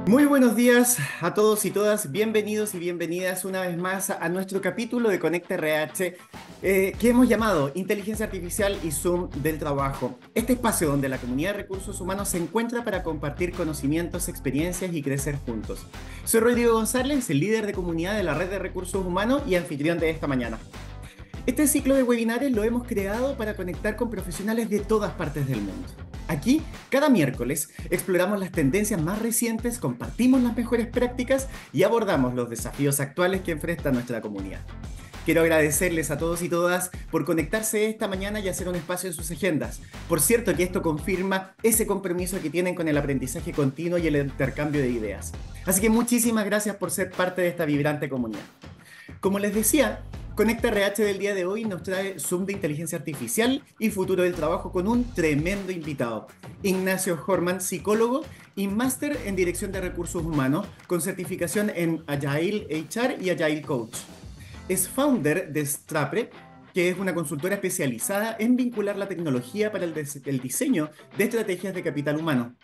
Muy buenos días a todos y todas, bienvenidos y bienvenidas una vez más a nuestro capítulo de Conecta RH que hemos llamado Inteligencia Artificial y Zoom del Trabajo. Este espacio donde la comunidad de recursos humanos se encuentra para compartir conocimientos, experiencias y crecer juntos. Soy Rodrigo González, el líder de comunidad de la Red de Recursos Humanos y anfitrión de esta mañana. Este ciclo de webinares lo hemos creado para conectar con profesionales de todas partes del mundo. Aquí, cada miércoles, exploramos las tendencias más recientes, compartimos las mejores prácticas y abordamos los desafíos actuales que enfrenta nuestra comunidad. Quiero agradecerles a todos y todas por conectarse esta mañana y hacer un espacio en sus agendas. Por cierto que esto confirma ese compromiso que tienen con el aprendizaje continuo y el intercambio de ideas. Así que muchísimas gracias por ser parte de esta vibrante comunidad. Como les decía, Conecta RH del día de hoy nos trae Zoom de inteligencia artificial y futuro del trabajo con un tremendo invitado. Ignacio Horman, psicólogo y máster en dirección de recursos humanos con certificación en Agile HR y Agile Coach. Es founder de Strapre, que es una consultora especializada en vincular la tecnología para el diseño de estrategias de capital humano,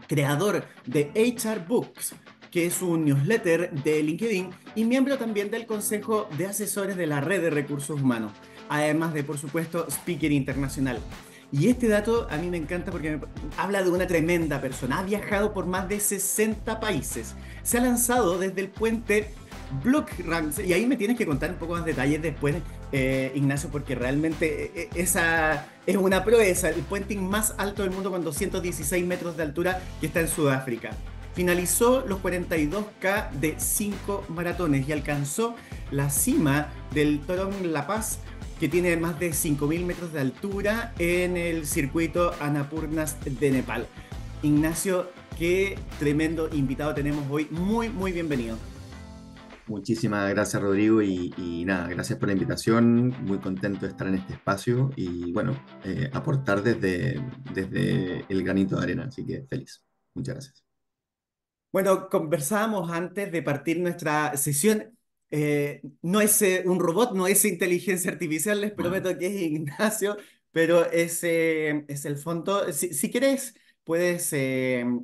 creador de HR Books, que es un newsletter de LinkedIn y miembro también del Consejo de Asesores de la Red de Recursos Humanos, además de, por supuesto, speaker internacional. Y este dato a mí me encanta porque habla de una tremenda persona. Ha viajado por más de 60 países. Se ha lanzado desde el puente Block Ranks, y ahí me tienes que contar un poco más detalles después, Ignacio, porque realmente esa es una proeza, el puente más alto del mundo con 216 metros de altura que está en Sudáfrica. Finalizó los 42K de 5 maratones y alcanzó la cima del Torong La Paz, que tiene más de 5.000 metros de altura en el circuito Annapurnas de Nepal. Ignacio, qué tremendo invitado tenemos hoy. Muy, muy bienvenido. Muchísimas gracias, Rodrigo, y nada, gracias por la invitación. Muy contento de estar en este espacio y bueno, aportar desde el granito de arena, así que feliz. Muchas gracias. Bueno, conversábamos antes de partir nuestra sesión. No es un robot, no es inteligencia artificial, les Ah, prometo que es Ignacio, pero es el fondo. Si quieres, puedes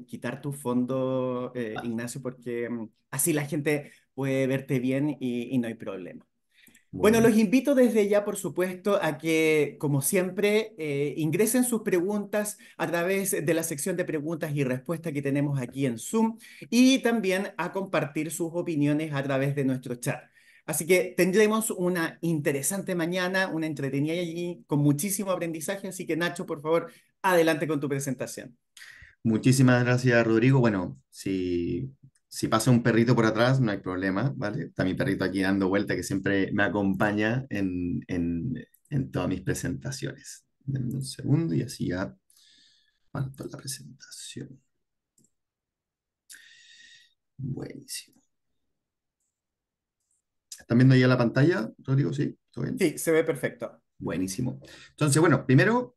quitar tu fondo, vale, Ignacio, porque así la gente puede verte bien y no hay problema. Bueno, bueno, los invito desde ya, por supuesto, a que, como siempre, ingresen sus preguntas a través de la sección de preguntas y respuestas que tenemos aquí en Zoom y también a compartir sus opiniones a través de nuestro chat. Así que tendremos una interesante mañana, una entretenida y con muchísimo aprendizaje. Así que, Nacho, por favor, adelante con tu presentación. muchísimas gracias, Rodrigo. Bueno, si pasa un perrito por atrás, no hay problema, ¿vale? Está mi perrito aquí dando vuelta que siempre me acompaña en todas mis presentaciones. Denme un segundo y así ya parto la presentación. Buenísimo. ¿Están viendo ya la pantalla, Rodrigo? ¿Sí? ¿Todo bien? Sí, se ve perfecto. Buenísimo. Entonces, bueno, primero,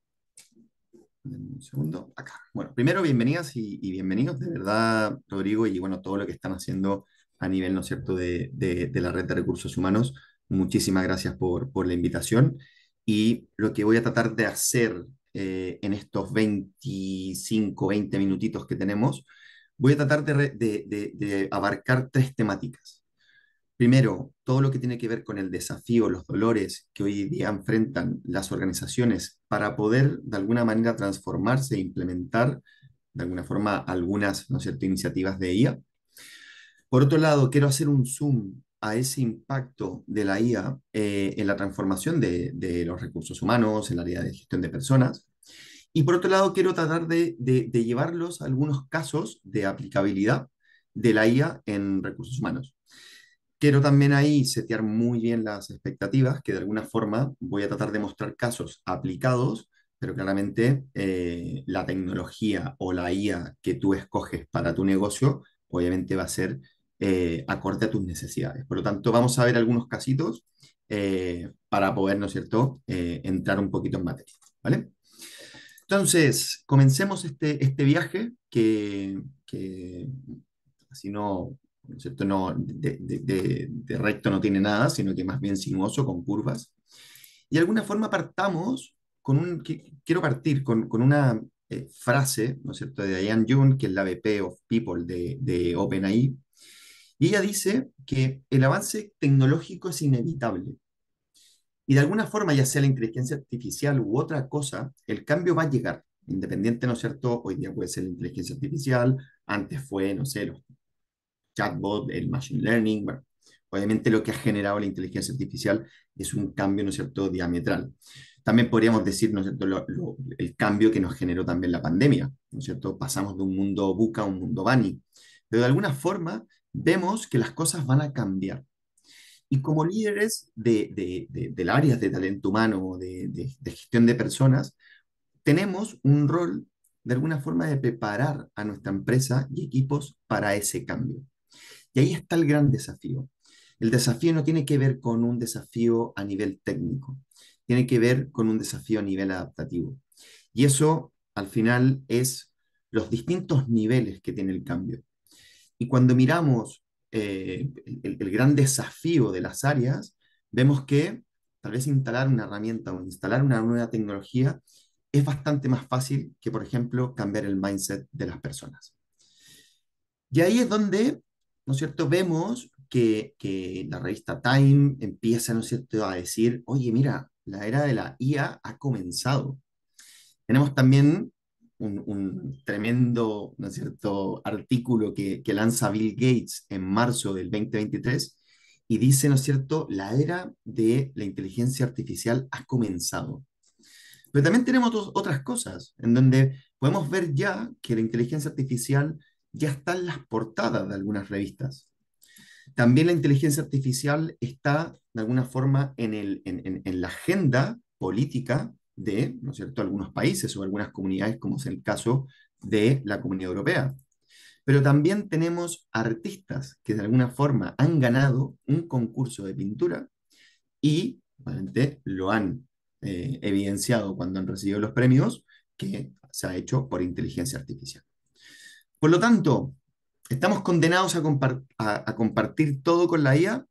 un segundo, acá. Bueno, primero, bienvenidas y bienvenidos, de verdad, Rodrigo, y bueno, todo lo que están haciendo a nivel, ¿no es cierto?, de la red de recursos humanos. Muchísimas gracias por la invitación. Y lo que voy a tratar de hacer en estos 25 20 minutitos que tenemos, voy a tratar de abarcar tres temáticas. Primero, todo lo que tiene que ver con el desafío, los dolores que hoy día enfrentan las organizaciones para poder de alguna manera transformarse e implementar de alguna forma algunas, ¿no es cierto?, iniciativas de IA. Por otro lado, quiero hacer un zoom a ese impacto de la IA en la transformación de los recursos humanos, en el área de gestión de personas. Y por otro lado, quiero tratar de llevarlos a algunos casos de aplicabilidad de la IA en recursos humanos. Quiero también ahí setear muy bien las expectativas, que de alguna forma voy a tratar de mostrar casos aplicados, pero claramente la tecnología o la IA que tú escoges para tu negocio, obviamente va a ser acorde a tus necesidades. Por lo tanto, vamos a ver algunos casitos para poder, ¿no es cierto?, entrar un poquito en materia, ¿vale? Entonces, comencemos este viaje que así ¿no es cierto? No, de recto no tiene nada, sino que más bien sinuoso, con curvas. Y de alguna forma partamos quiero partir con una frase, ¿no es cierto?, de Diane Yoon, que es la VP of People de OpenAI, y ella dice que el avance tecnológico es inevitable. Y de alguna forma, ya sea la inteligencia artificial u otra cosa, el cambio va a llegar. Independiente, ¿no es cierto? Hoy día puede ser la inteligencia artificial, antes fue, no sé, los chatbots, el machine learning. Bueno, obviamente lo que ha generado la inteligencia artificial es un cambio, ¿no es cierto?, diametral. También podríamos decir, ¿no es cierto?, el cambio que nos generó también la pandemia, ¿no es cierto? Pasamos de un mundo VUCA a un mundo BANI. Pero de alguna forma vemos que las cosas van a cambiar. Y como líderes del área de talento humano, de gestión de personas, tenemos un rol de alguna forma de preparar a nuestra empresa y equipos para ese cambio. Y ahí está el gran desafío. El desafío no tiene que ver con un desafío a nivel técnico, tiene que ver con un desafío a nivel adaptativo. Y eso, al final, es los distintos niveles que tiene el cambio. Y cuando miramos el gran desafío de las áreas, vemos que tal vez instalar una herramienta o instalar una nueva tecnología es bastante más fácil que, por ejemplo, cambiar el mindset de las personas. Y ahí es donde, ¿no es cierto?, vemos que la revista Time empieza, ¿no es cierto?, a decir, oye, mira, la era de la IA ha comenzado. Tenemos también un tremendo, ¿no es cierto?, artículo que lanza Bill Gates en marzo del 2023 y dice, ¿no es cierto?, la era de la inteligencia artificial ha comenzado. Pero también tenemos otras cosas en donde podemos ver ya que la inteligencia artificial ya está en las portadas de algunas revistas. También la inteligencia artificial está de alguna forma en la agenda política de, ¿no es cierto?, algunos países o algunas comunidades, como es el caso de la Comunidad Europea. Pero también tenemos artistas que de alguna forma han ganado un concurso de pintura y obviamente lo han evidenciado cuando han recibido los premios que se ha hecho por inteligencia artificial. Por lo tanto, ¿estamos condenados a compartir todo con la IA?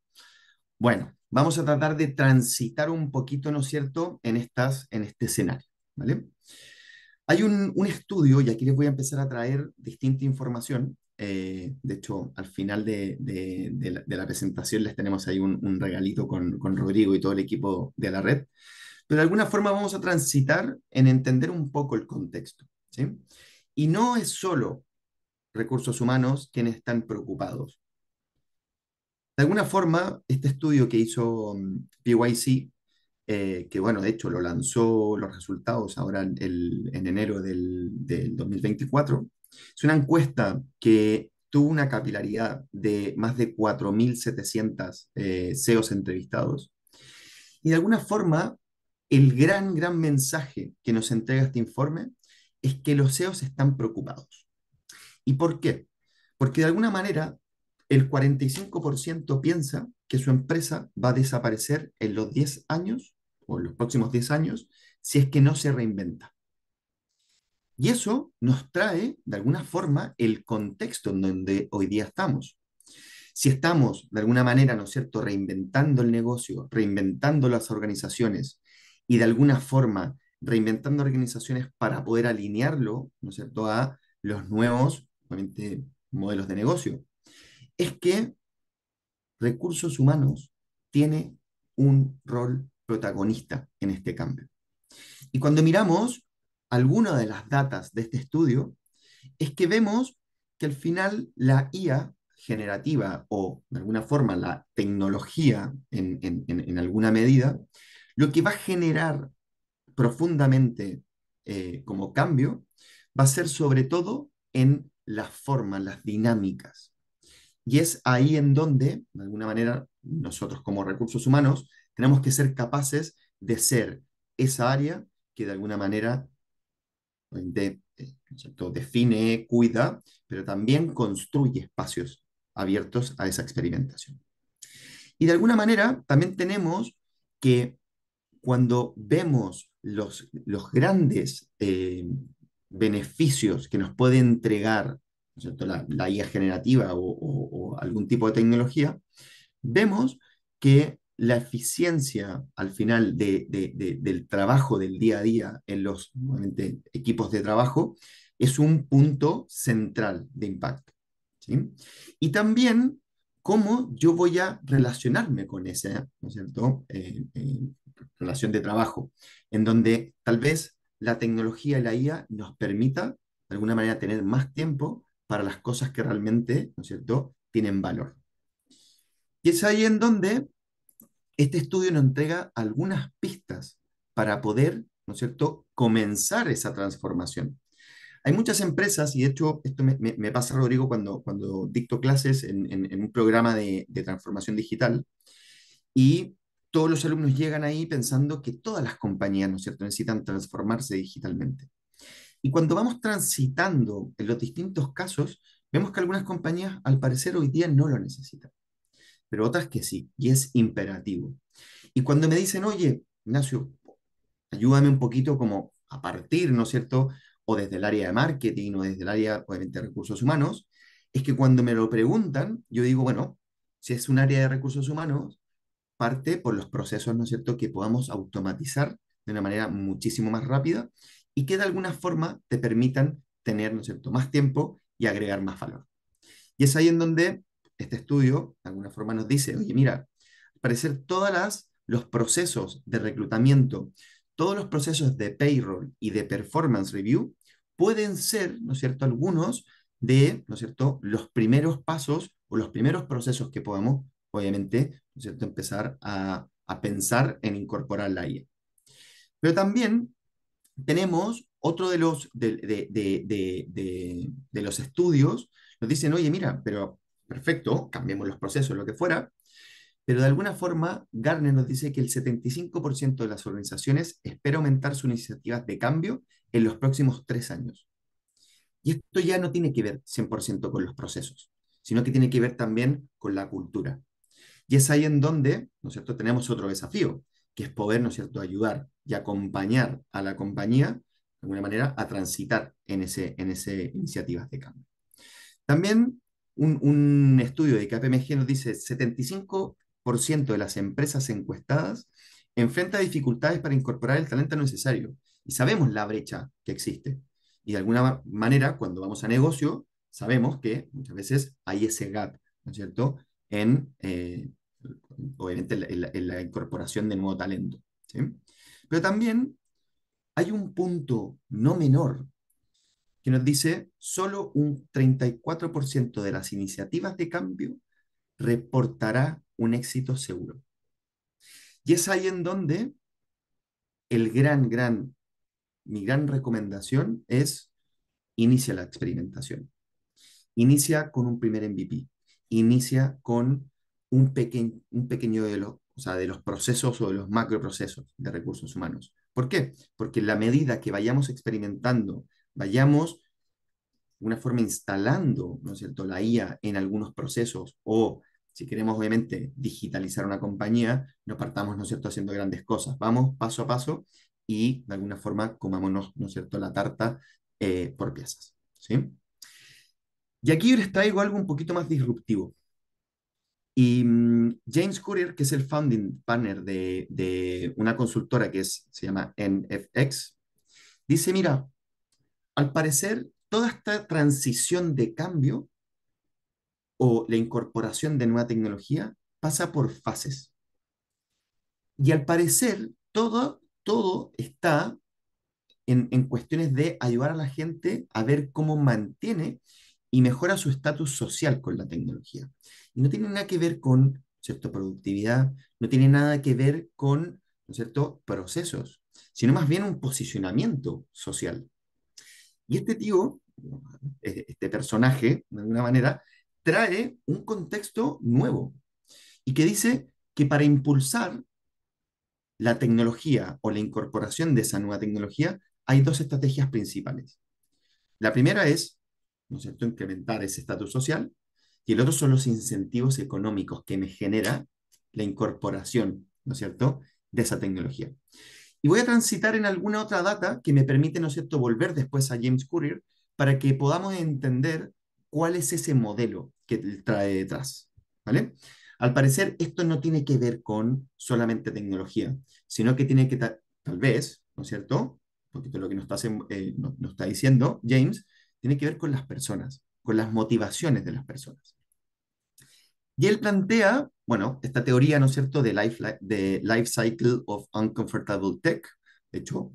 Bueno, vamos a tratar de transitar un poquito, ¿no es cierto?, en este escenario, ¿vale? Hay un estudio, y aquí les voy a empezar a traer distinta información. De hecho, al final de la presentación les tenemos ahí un regalito con Rodrigo y todo el equipo de la red. Pero de alguna forma vamos a transitar en entender un poco el contexto, ¿sí? Y no es solo recursos humanos quienes están preocupados. De alguna forma, este estudio que hizo PYC, que bueno, de hecho lo lanzó los resultados ahora en enero del 2024, es una encuesta que tuvo una capilaridad de más de 4.700 CEOs entrevistados. Y de alguna forma, el gran mensaje que nos entrega este informe es que los CEOs están preocupados. ¿Y por qué? Porque de alguna manera el 45% piensa que su empresa va a desaparecer en los 10 años o en los próximos 10 años si es que no se reinventa. Y eso nos trae, de alguna forma, el contexto en donde hoy día estamos. Si estamos, de alguna manera, ¿no es cierto?, reinventando el negocio, reinventando las organizaciones y de alguna forma reinventando organizaciones para poder alinearlo, ¿no es cierto?, a los nuevos, obviamente, modelos de negocio, es que recursos humanos tiene un rol protagonista en este cambio. Y cuando miramos algunas de las datas de este estudio, es que vemos que al final la IA generativa o de alguna forma la tecnología en alguna medida, lo que va a generar profundamente como cambio va a ser sobre todo en las formas, las dinámicas. Y es ahí en donde, de alguna manera, nosotros como recursos humanos tenemos que ser capaces de ser esa área que de alguna manera ¿no define, cuida, pero también construye espacios abiertos a esa experimentación. Y de alguna manera también tenemos que cuando vemos los grandes beneficios que nos puede entregar, ¿no es cierto?, la IA generativa o algún tipo de tecnología, vemos que la eficiencia al final del trabajo del día a día en los nuevamente, equipos de trabajo es un punto central de impacto. ¿Sí? Y también cómo yo voy a relacionarme con esa, ¿no es cierto? Relación de trabajo, en donde tal vez la tecnología y la IA nos permita, de alguna manera, tener más tiempo para las cosas que realmente, ¿no es cierto?, tienen valor. Y es ahí en donde este estudio nos entrega algunas pistas para poder, ¿no es cierto?, comenzar esa transformación. Hay muchas empresas, y de hecho esto me pasa, Rodrigo, cuando dicto clases en un programa de transformación digital, y todos los alumnos llegan ahí pensando que todas las compañías, ¿no es cierto?, necesitan transformarse digitalmente. Y cuando vamos transitando en los distintos casos, vemos que algunas compañías, al parecer, hoy día no lo necesitan, pero otras que sí, y es imperativo. Y cuando me dicen, oye, Ignacio, ayúdame un poquito como a partir, ¿no es cierto? O desde el área de marketing o desde el área, obviamente, de recursos humanos, es que cuando me lo preguntan, yo digo, bueno, si es un área de recursos humanos, parte por los procesos, ¿no es cierto?, que podamos automatizar de una manera muchísimo más rápida y que de alguna forma te permitan tener, ¿no es cierto?, más tiempo y agregar más valor. Y es ahí en donde este estudio, de alguna forma, nos dice, oye, mira, al parecer los procesos de reclutamiento, todos los procesos de payroll y de performance review pueden ser, ¿no es cierto?, algunos de, ¿no es cierto?, los primeros pasos o los primeros procesos que podamos, obviamente, ¿no es cierto?, empezar a pensar en incorporar la IA. Pero también tenemos otro de los estudios, nos dicen, oye, mira, pero perfecto, cambiemos los procesos, lo que fuera, pero de alguna forma Gartner nos dice que el 75% de las organizaciones espera aumentar sus iniciativas de cambio en los próximos 3 años. Y esto ya no tiene que ver 100% con los procesos, sino que tiene que ver también con la cultura. Y es ahí en donde, ¿no es cierto?, tenemos otro desafío, que es poder, ¿no es cierto?, ayudar y acompañar a la compañía, de alguna manera, a transitar en ese iniciativas de cambio. También un estudio de KPMG nos dice 75% de las empresas encuestadas enfrenta dificultades para incorporar el talento necesario. Y sabemos la brecha que existe. Y de alguna manera, cuando vamos a negocio, sabemos que muchas veces hay ese gap, ¿no es cierto?, en, obviamente, en la incorporación de nuevo talento. ¿Sí? Pero también hay un punto no menor que nos dice solo un 34% de las iniciativas de cambio reportará un éxito seguro. Y es ahí en donde mi gran recomendación es inicia la experimentación. Inicia con un primer MVP. Inicia con un pequeño o sea, de los procesos o de los macroprocesos de recursos humanos. ¿Por qué? Porque en la medida que vayamos experimentando, vayamos una forma instalando, ¿no es cierto?, la IA en algunos procesos o si queremos obviamente digitalizar una compañía, no partamos, ¿no es cierto?, haciendo grandes cosas. Vamos paso a paso y de alguna forma comámonos, ¿no es cierto?, la tarta por piezas. ¿Sí? Y aquí les traigo algo un poquito más disruptivo. Y James Courier, que es el founding partner de una consultora se llama NFX, dice, mira, al parecer, toda esta transición de cambio o la incorporación de nueva tecnología pasa por fases. Y al parecer, todo está en cuestiones de ayudar a la gente a ver cómo mantiene y mejora su estatus social con la tecnología. Y no tiene nada que ver con, ¿cierto?, productividad, no tiene nada que ver con, ¿no es cierto?, procesos, sino más bien un posicionamiento social. Y este tío, este personaje, de alguna manera, trae un contexto nuevo y que dice que para impulsar la tecnología o la incorporación de esa nueva tecnología hay dos estrategias principales. La primera es, ¿no es cierto?, incrementar ese estatus social y el otro son los incentivos económicos que me genera la incorporación, ¿no es cierto?, de esa tecnología. Y voy a transitar en alguna otra data que me permite, ¿no es cierto?, volver después a James Courier para que podamos entender cuál es ese modelo que trae detrás. ¿Vale? Al parecer, esto no tiene que ver con solamente tecnología, sino que tiene que, tal vez, ¿no es cierto? Un poquito lo que nos está diciendo James, tiene que ver con las personas, con las motivaciones de las personas. Y él plantea, bueno, esta teoría, ¿no es cierto?, de life cycle of uncomfortable tech. De hecho,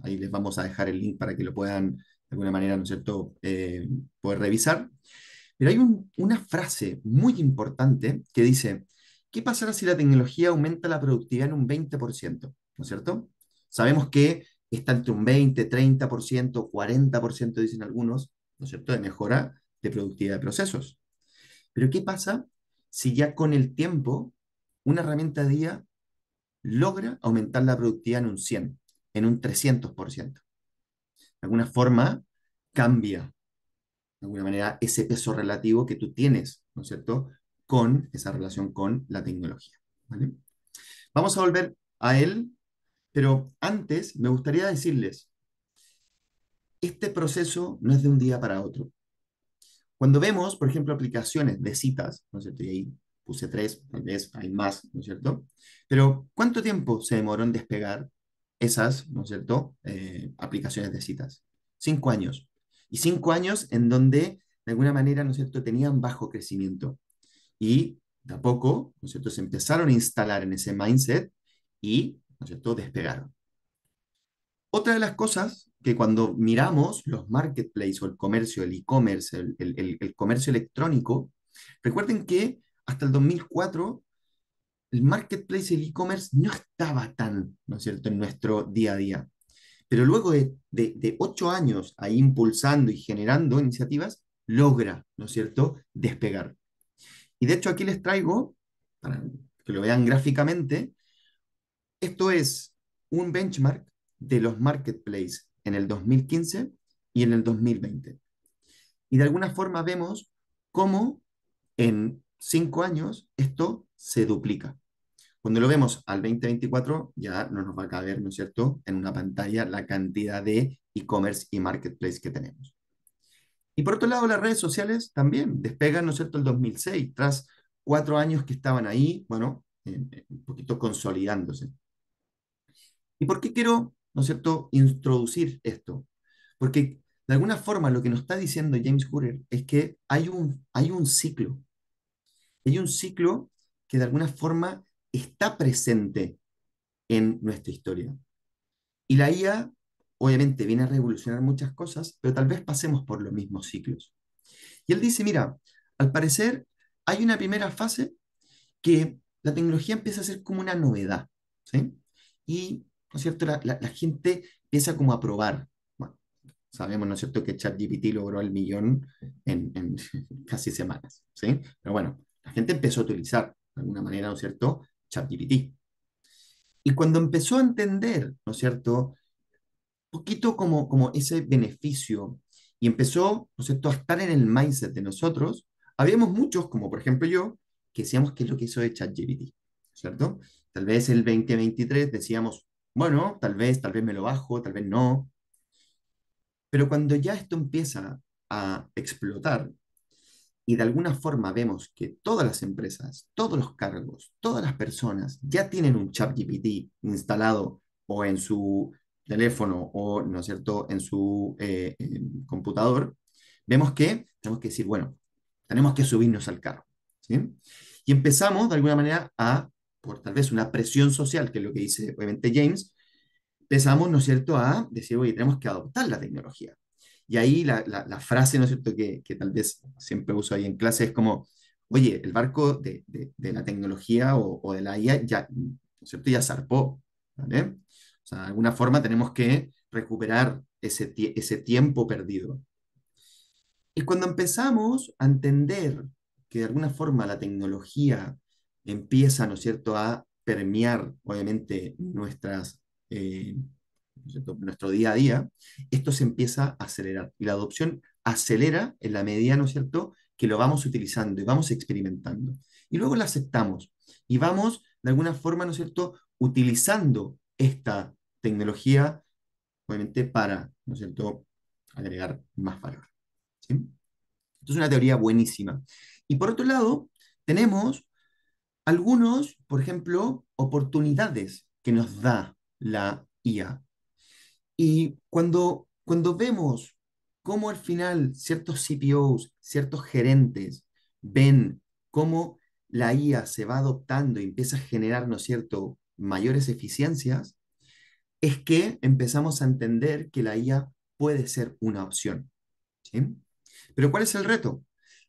ahí les vamos a dejar el link para que lo puedan, de alguna manera, ¿no es cierto?, poder revisar. Pero hay una frase muy importante que dice, ¿qué pasará si la tecnología aumenta la productividad en un 20%? ¿No es cierto? Sabemos que está entre un 20, 30%, 40%, dicen algunos, ¿no es cierto?, de mejora de productividad de procesos. Pero ¿qué pasa si ya con el tiempo una herramienta de IA logra aumentar la productividad en un 100, en un 300%? De alguna forma cambia, de alguna manera, ese peso relativo que tú tienes, ¿no es cierto?, con esa relación con la tecnología. ¿Vale? Vamos a volver a él, pero antes me gustaría decirles, este proceso no es de un día para otro. Cuando vemos, por ejemplo, aplicaciones de citas, ¿no es cierto? Y ahí puse tres, tal vez hay más, ¿no es cierto? Pero ¿cuánto tiempo se demoró en despegar esas, ¿no es cierto? Aplicaciones de citas. 5 años. Y 5 años en donde, de alguna manera, ¿no es cierto?, tenían bajo crecimiento. Y de a poco, ¿no es cierto?, se empezaron a instalar en ese mindset y, ¿no es cierto?, despegaron. Otra de las cosas que cuando miramos los marketplaces o el comercio, el e-commerce, el comercio electrónico, recuerden que hasta el 2004 el marketplace y el e-commerce no estaba tan, ¿no es cierto?, en nuestro día a día. Pero luego de 8 años ahí impulsando y generando iniciativas, logra, ¿no es cierto?, despegar. Y de hecho aquí les traigo, para que lo vean gráficamente, esto es un benchmark de los marketplaces en el 2015 y en el 2020. Y de alguna forma vemos cómo en 5 años esto se duplica. Cuando lo vemos al 2024, ya no nos va a caber, ¿no es cierto?, en una pantalla la cantidad de e-commerce y marketplace que tenemos. Y por otro lado, las redes sociales también despegan, ¿no es cierto?, el 2006, tras 4 años que estaban ahí, bueno, un poquito consolidándose. ¿Y por qué quiero, no es cierto?, introducir esto? Porque de alguna forma lo que nos está diciendo James Clear es que hay un ciclo que de alguna forma está presente en nuestra historia. Y la IA obviamente viene a revolucionar muchas cosas, pero tal vez pasemos por los mismos ciclos. Y él dice, mira, al parecer hay una primera fase que la tecnología empieza a ser como una novedad, ¿sí? Y, ¿no es cierto?, la gente empieza como a probar. Bueno, sabemos, ¿no es cierto?, que ChatGPT logró el millón en casi semanas, ¿sí? Pero bueno, la gente empezó a utilizar, de alguna manera, ¿no es cierto?, ChatGPT. Y cuando empezó a entender, ¿no es cierto?, poquito como ese beneficio y empezó, ¿no es cierto?, a estar en el mindset de nosotros, habíamos muchos, como por ejemplo yo, que decíamos qué es lo que hizo de ChatGPT, ¿cierto? Tal vez el 2023 decíamos, bueno, tal vez me lo bajo, tal vez no, pero cuando ya esto empieza a explotar y de alguna forma vemos que todas las empresas, todos los cargos, todas las personas ya tienen un ChatGPT instalado o en su teléfono o, ¿no es cierto?, en su computador, vemos que tenemos que decir, bueno, tenemos que subirnos al carro, ¿sí? Y empezamos de alguna manera por tal vez una presión social, que es lo que dice obviamente James, empezamos, ¿no es cierto?, a decir, oye, tenemos que adoptar la tecnología. Y ahí la frase, ¿no es cierto?, que tal vez siempre uso ahí en clase es como, oye, el barco de la tecnología o de la IA ya, ¿no es cierto?, ya zarpó, ¿vale? O sea, de alguna forma tenemos que recuperar ese tiempo perdido. Y cuando empezamos a entender que de alguna forma la tecnología empieza, ¿no es cierto?, a permear, obviamente, ¿no es cierto?, nuestro día a día, esto se empieza a acelerar. Y la adopción acelera en la medida, ¿no es cierto?, que lo vamos utilizando y vamos experimentando. Y luego la aceptamos y vamos, de alguna forma, ¿no es cierto?, utilizando esta tecnología, obviamente, para, ¿no es cierto?, agregar más valor. ¿Sí? Esto es una teoría buenísima. Y por otro lado, tenemos algunos, por ejemplo, oportunidades que nos da la IA. Y cuando vemos cómo al final ciertos CPOs, ciertos gerentes ven cómo la IA se va adoptando y empieza a generar, ¿no es cierto?, mayores eficiencias, es que empezamos a entender que la IA puede ser una opción. ¿Sí? Pero ¿cuál es el reto?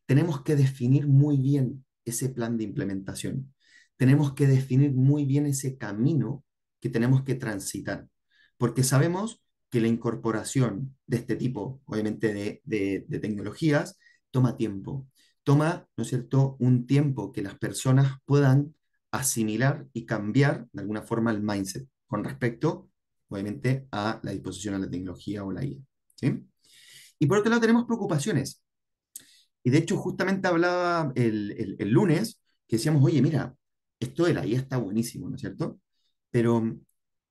Tenemos que definir muy bien ese plan de implementación. Tenemos que definir muy bien ese camino que tenemos que transitar, porque sabemos que la incorporación de este tipo, obviamente de tecnologías, toma tiempo. Toma, ¿no es cierto?, un tiempo que las personas puedan asimilar y cambiar de alguna forma el mindset con respecto, obviamente, a la disposición a la tecnología o la IA. ¿Sí? Y por otro lado tenemos preocupaciones. Y de hecho justamente hablaba el lunes que decíamos, oye, mira, esto de la IA está buenísimo, ¿no es cierto? Pero,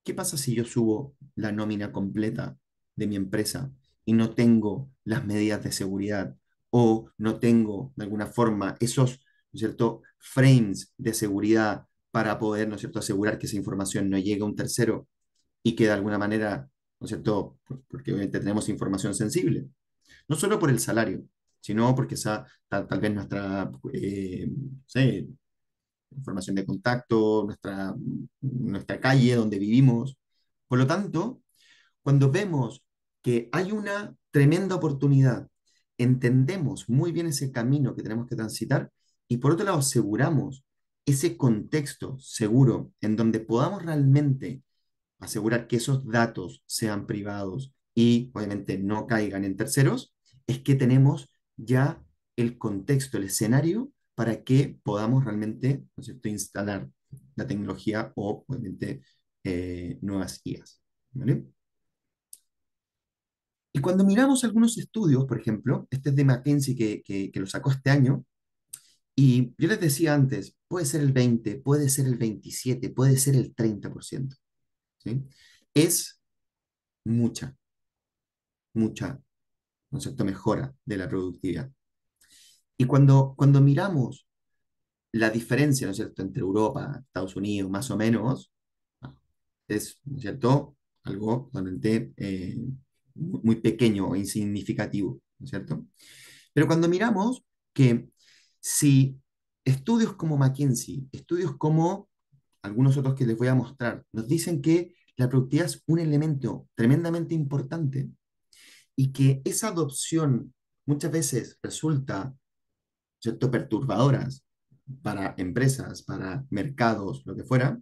¿qué pasa si yo subo la nómina completa de mi empresa y no tengo las medidas de seguridad o no tengo de alguna forma esos, ¿no es cierto?, frames de seguridad para poder, ¿no es cierto?, asegurar que esa información no llegue a un tercero y que de alguna manera, ¿no es cierto?, porque obviamente tenemos información sensible no solo por el salario, sino porque esa, tal vez nuestra no sé, información de contacto, nuestra calle donde vivimos. Por lo tanto, cuando vemos que hay una tremenda oportunidad, entendemos muy bien ese camino que tenemos que transitar y por otro lado aseguramos ese contexto seguro en donde podamos realmente asegurar que esos datos sean privados y obviamente no caigan en terceros, es que tenemos ya el contexto, el escenario para que podamos realmente, ¿no es cierto?, instalar la tecnología o obviamente nuevas IAs. ¿Vale? Y cuando miramos algunos estudios, por ejemplo, este es de McKinsey que lo sacó este año, y yo les decía antes, puede ser el 20, puede ser el 27, puede ser el 30%. ¿Sí? Es mucha, mucha, ¿no es cierto?, mejora de la productividad. Y cuando miramos la diferencia, ¿no es cierto?, entre Europa, Estados Unidos, más o menos, es, ¿no es cierto?, algo realmente muy pequeño o insignificativo, ¿no es cierto? Pero cuando miramos que si estudios como McKinsey, estudios como algunos otros que les voy a mostrar, nos dicen que la productividad es un elemento tremendamente importante y que esa adopción muchas veces resulta, ¿cierto?, perturbadoras para empresas, para mercados, lo que fuera,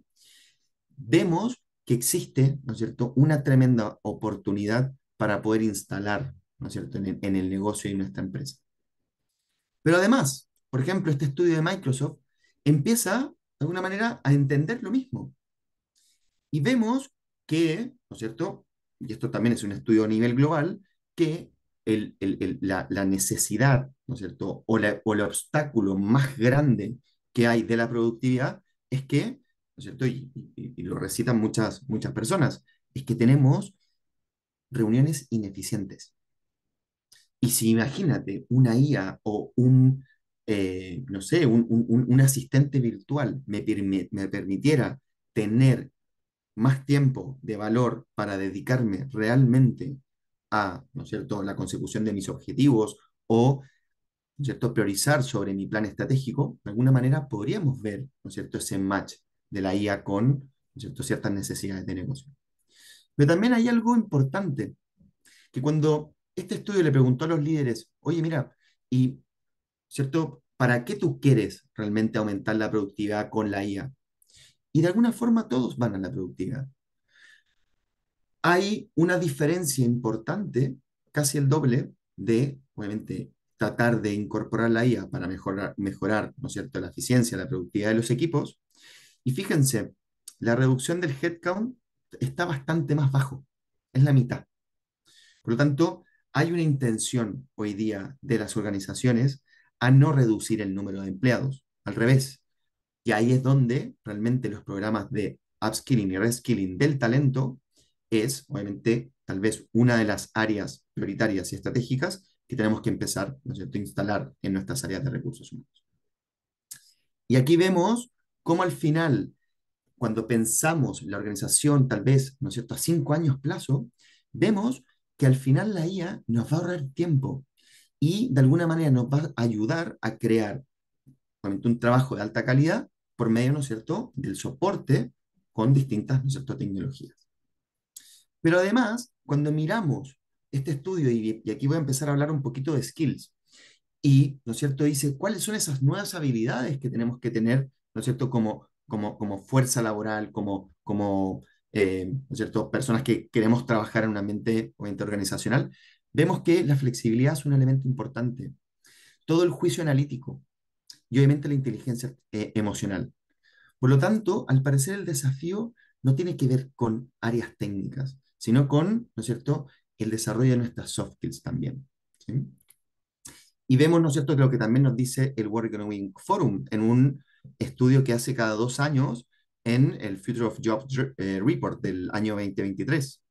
vemos que existe, ¿no es cierto?, una tremenda oportunidad para poder instalar, ¿no es cierto?, en el negocio de nuestra empresa. Pero además, por ejemplo, este estudio de Microsoft empieza, de alguna manera, a entender lo mismo. Y vemos que, ¿no es cierto? Y esto también es un estudio a nivel global, que la necesidad, ¿no es cierto? O el obstáculo más grande que hay de la productividad es que, ¿no es cierto? Y lo recitan muchas personas, es que tenemos reuniones ineficientes. Y si imagínate una IA o no sé, un asistente virtual me permitiera tener más tiempo de valor para dedicarme realmente a, ¿no es cierto?, la consecución de mis objetivos o, ¿no es cierto?, priorizar sobre mi plan estratégico, de alguna manera podríamos ver, ¿no es cierto?, ese match de la IA con, ¿no es cierto?, ciertas necesidades de negocio. Pero también hay algo importante, que cuando este estudio le preguntó a los líderes, oye, mira, y, ¿cierto?, ¿para qué tú quieres realmente aumentar la productividad con la IA? Y de alguna forma todos van a la productividad. Hay una diferencia importante, casi el doble, de, obviamente, tratar de incorporar la IA para mejorar, ¿no es cierto?, la eficiencia, la productividad de los equipos. Y fíjense, la reducción del headcount está bastante más bajo, es la mitad. Por lo tanto, hay una intención hoy día de las organizaciones a no reducir el número de empleados, al revés. Y ahí es donde realmente los programas de upskilling y reskilling del talento es, obviamente, tal vez una de las áreas prioritarias y estratégicas que tenemos que empezar, ¿no es cierto?, a instalar en nuestras áreas de recursos humanos. Y aquí vemos cómo al final, cuando pensamos la organización, tal vez, ¿no es cierto?, a 5 años plazo, vemos que al final la IA nos va a ahorrar tiempo y de alguna manera nos va a ayudar a crear obviamente, un trabajo de alta calidad por medio, ¿no es cierto?, del soporte con distintas, ¿no es cierto?, tecnologías. Pero además, cuando miramos este estudio, y aquí voy a empezar a hablar un poquito de skills, y, ¿no es cierto?, dice cuáles son esas nuevas habilidades que tenemos que tener, ¿no es cierto?, como fuerza laboral, ¿no es cierto?, personas que queremos trabajar en un ambiente, obviamente, organizacional, vemos que la flexibilidad es un elemento importante. Todo el juicio analítico y obviamente la inteligencia emocional. Por lo tanto, al parecer el desafío no tiene que ver con áreas técnicas, sino con, ¿no es cierto?, el desarrollo de nuestras soft skills también. ¿Sí? Y vemos, ¿no es cierto?, lo que también nos dice el World Economic Forum en un estudio que hace cada 2 años en el Future of Jobs Report del año 2023.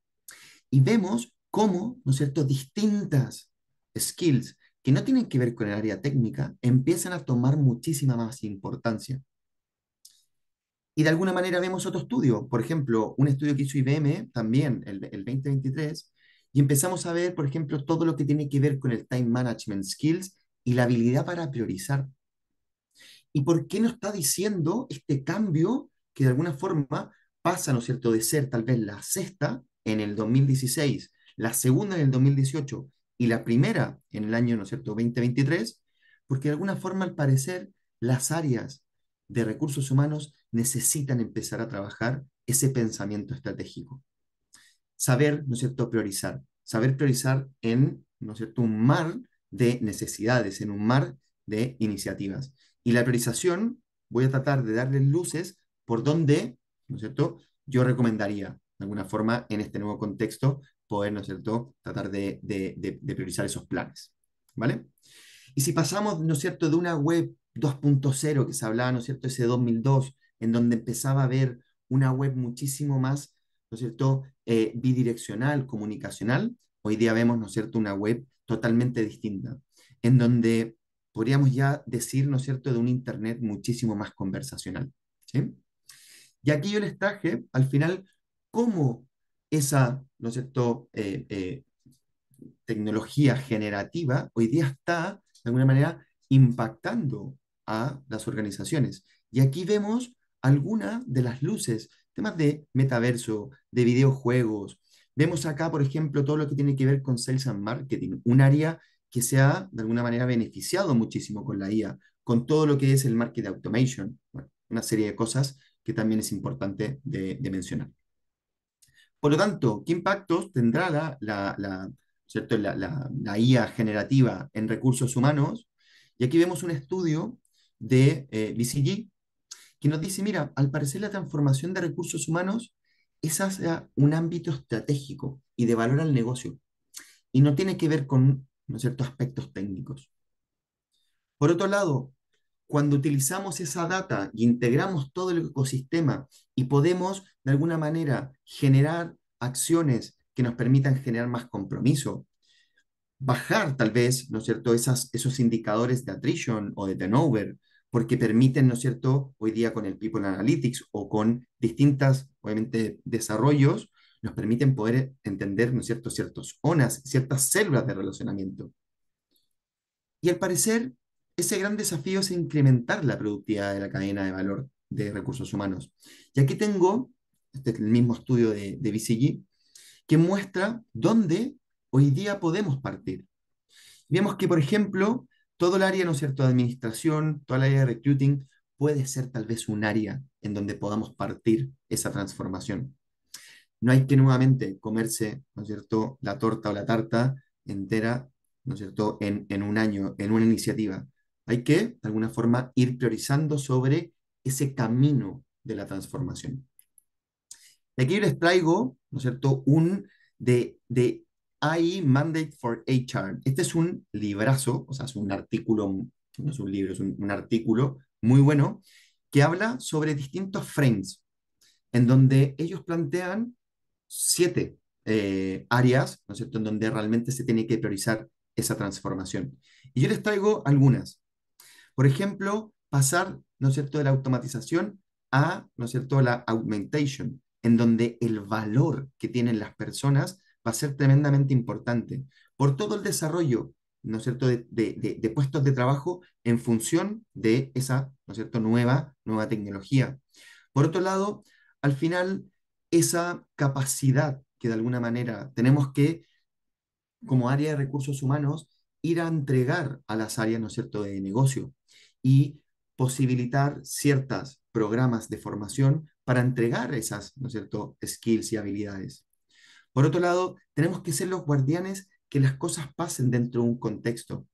Y vemos cómo, ¿no es cierto?, distintas skills que no tienen que ver con el área técnica empiezan a tomar muchísima más importancia. Y de alguna manera vemos otro estudio, por ejemplo, un estudio que hizo IBM también el 2023, y empezamos a ver, por ejemplo, todo lo que tiene que ver con el time management skills y la habilidad para priorizar. ¿Y por qué nos está diciendo este cambio que de alguna forma pasa, ¿no es cierto?, de ser tal vez la sexta en el 2016, la segunda en el 2018 y la primera en el año, ¿no es cierto?, 2023, porque de alguna forma, al parecer, las áreas de recursos humanos necesitan empezar a trabajar ese pensamiento estratégico. Saber, ¿no es cierto?, priorizar. Saber priorizar en, ¿no es cierto?, un mar de necesidades, en un mar de iniciativas. Y la priorización, voy a tratar de darles luces por donde, ¿no es cierto?, yo recomendaría, de alguna forma, en este nuevo contexto, poder, ¿no es cierto?, tratar de priorizar esos planes. ¿Vale? Y si pasamos, ¿no es cierto?, de una web 2.0 que se hablaba, ¿no es cierto?, ese 2002, en donde empezaba a ver una web muchísimo más, ¿no es cierto?, bidireccional, comunicacional, hoy día vemos, ¿no es cierto?, una web totalmente distinta, en donde podríamos ya decir, ¿no es cierto?, de un Internet muchísimo más conversacional. ¿Sí? Y aquí yo les traje, al final, cómo esa, ¿no es cierto?, tecnología generativa hoy día está, de alguna manera, impactando a las organizaciones. Y aquí vemos algunas de las luces, temas de metaverso, de videojuegos. Vemos acá, por ejemplo, todo lo que tiene que ver con sales and marketing, un área que se ha, de alguna manera, beneficiado muchísimo con la IA, con todo lo que es el market automation, bueno, una serie de cosas que también es importante de mencionar. Por lo tanto, ¿qué impactos tendrá ¿cierto? La IA generativa en recursos humanos? Y aquí vemos un estudio de BCG que nos dice, mira, al parecer la transformación de recursos humanos es hacia un ámbito estratégico y de valor al negocio, y no tiene que ver con, ¿no es cierto?, aspectos técnicos. Por otro lado, cuando utilizamos esa data y integramos todo el ecosistema y podemos de alguna manera generar acciones que nos permitan generar más compromiso, bajar tal vez, ¿no es cierto?, esos indicadores de attrition o de turnover, porque permiten, ¿no es cierto?, hoy día con el People Analytics o con distintas, obviamente, desarrollos, nos permiten poder entender, ¿no es cierto?, ciertos ONAS, ciertas células de relacionamiento. Y al parecer, ese gran desafío es incrementar la productividad de la cadena de valor de recursos humanos. Y aquí tengo, este es el mismo estudio de BCG, que muestra dónde hoy día podemos partir. Vemos que, por ejemplo, todo el área, ¿no es cierto?, de administración, toda el área de recruiting, puede ser tal vez un área en donde podamos partir esa transformación. No hay que nuevamente comerse, ¿no es cierto?, la torta o la tarta entera, ¿no es cierto?, en un año, en una iniciativa. Hay que, de alguna forma, ir priorizando sobre ese camino de la transformación. Y aquí les traigo, ¿no es cierto?, un de AI Mandate for HR. Este es un librazo, o sea, es un artículo, no es un libro, es un artículo muy bueno que habla sobre distintos frames, en donde ellos plantean 7 áreas, ¿no es cierto?, en donde realmente se tiene que priorizar esa transformación. Y yo les traigo algunas. Por ejemplo, pasar ¿no es cierto?, de la automatización a, ¿no es cierto?, la augmentation, en donde el valor que tienen las personas va a ser tremendamente importante por todo el desarrollo, ¿no es cierto?, de puestos de trabajo en función de esa, ¿no es cierto?, nueva tecnología. Por otro lado, al final, esa capacidad que de alguna manera tenemos que, como área de recursos humanos, ir a entregar a las áreas, ¿no es cierto?, de negocio y posibilitar ciertos programas de formación para entregar esas, ¿no es cierto?, skills y habilidades. Por otro lado, tenemos que ser los guardianes que las cosas pasen dentro de un contexto,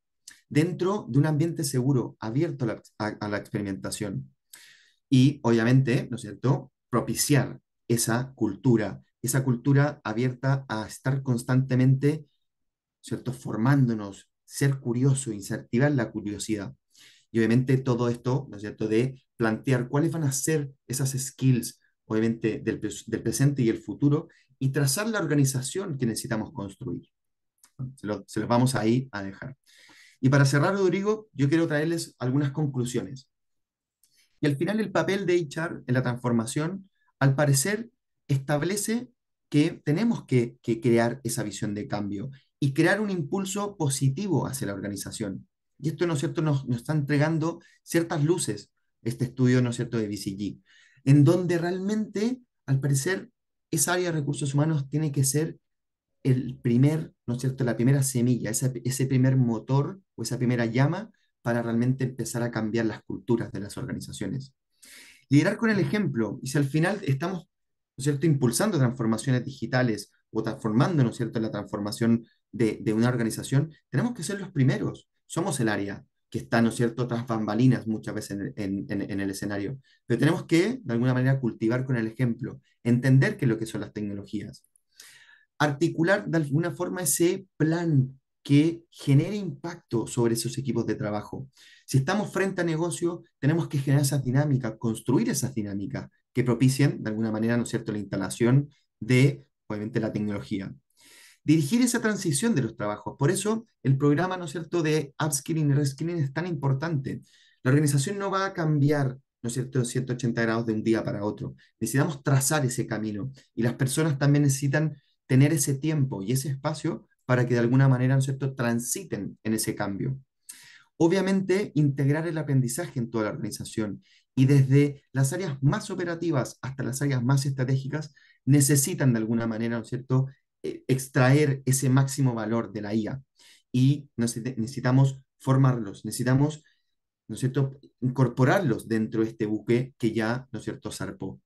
dentro de un ambiente seguro, abierto a la experimentación. Y obviamente, ¿no es cierto?, propiciar esa cultura abierta a estar constantemente, ¿cierto?, formándonos, ser curioso, incentivar la curiosidad. Y obviamente todo esto, ¿no es cierto?, de plantear cuáles van a ser esas skills, obviamente del presente y el futuro, y trazar la organización que necesitamos construir. Se los vamos ahí a dejar. Y para cerrar, Rodrigo, yo quiero traerles algunas conclusiones. Y al final el papel de HR en la transformación, al parecer, establece que tenemos que crear esa visión de cambio y crear un impulso positivo hacia la organización. Y esto, ¿no es cierto?, nos está entregando ciertas luces, este estudio, ¿no es cierto?, de BCG, en donde realmente, al parecer, esa área de recursos humanos tiene que ser el primer, ¿no es cierto?, la primera semilla, ese primer motor o esa primera llama para realmente empezar a cambiar las culturas de las organizaciones. Liderar con el ejemplo, y si al final estamos, ¿no es cierto?, impulsando transformaciones digitales o transformando, ¿no es cierto?, la transformación de una organización, tenemos que ser los primeros. Somos el área que está, ¿no es cierto?, tras bambalinas muchas veces en el escenario, pero tenemos que, de alguna manera, cultivar con el ejemplo, entender qué es lo que son las tecnologías, articular de alguna forma ese plan que genere impacto sobre esos equipos de trabajo. Si estamos frente a negocio, tenemos que generar esas dinámicas, construir esas dinámicas que propicien, de alguna manera, ¿no es cierto?, la instalación de, obviamente, la tecnología. Dirigir esa transición de los trabajos. Por eso, el programa, ¿no es cierto?, de upskilling y reskilling es tan importante. La organización no va a cambiar, ¿no es cierto?, 180 grados de un día para otro. Necesitamos trazar ese camino y las personas también necesitan tener ese tiempo y ese espacio para que de alguna manera, ¿no es cierto?, transiten en ese cambio. Obviamente, integrar el aprendizaje en toda la organización y desde las áreas más operativas hasta las áreas más estratégicas necesitan de alguna manera, ¿no es cierto?, extraer ese máximo valor de la IA y necesitamos formarlos, necesitamos, ¿no es cierto?, incorporarlos dentro de este buque que ya, ¿no es cierto?, zarpó.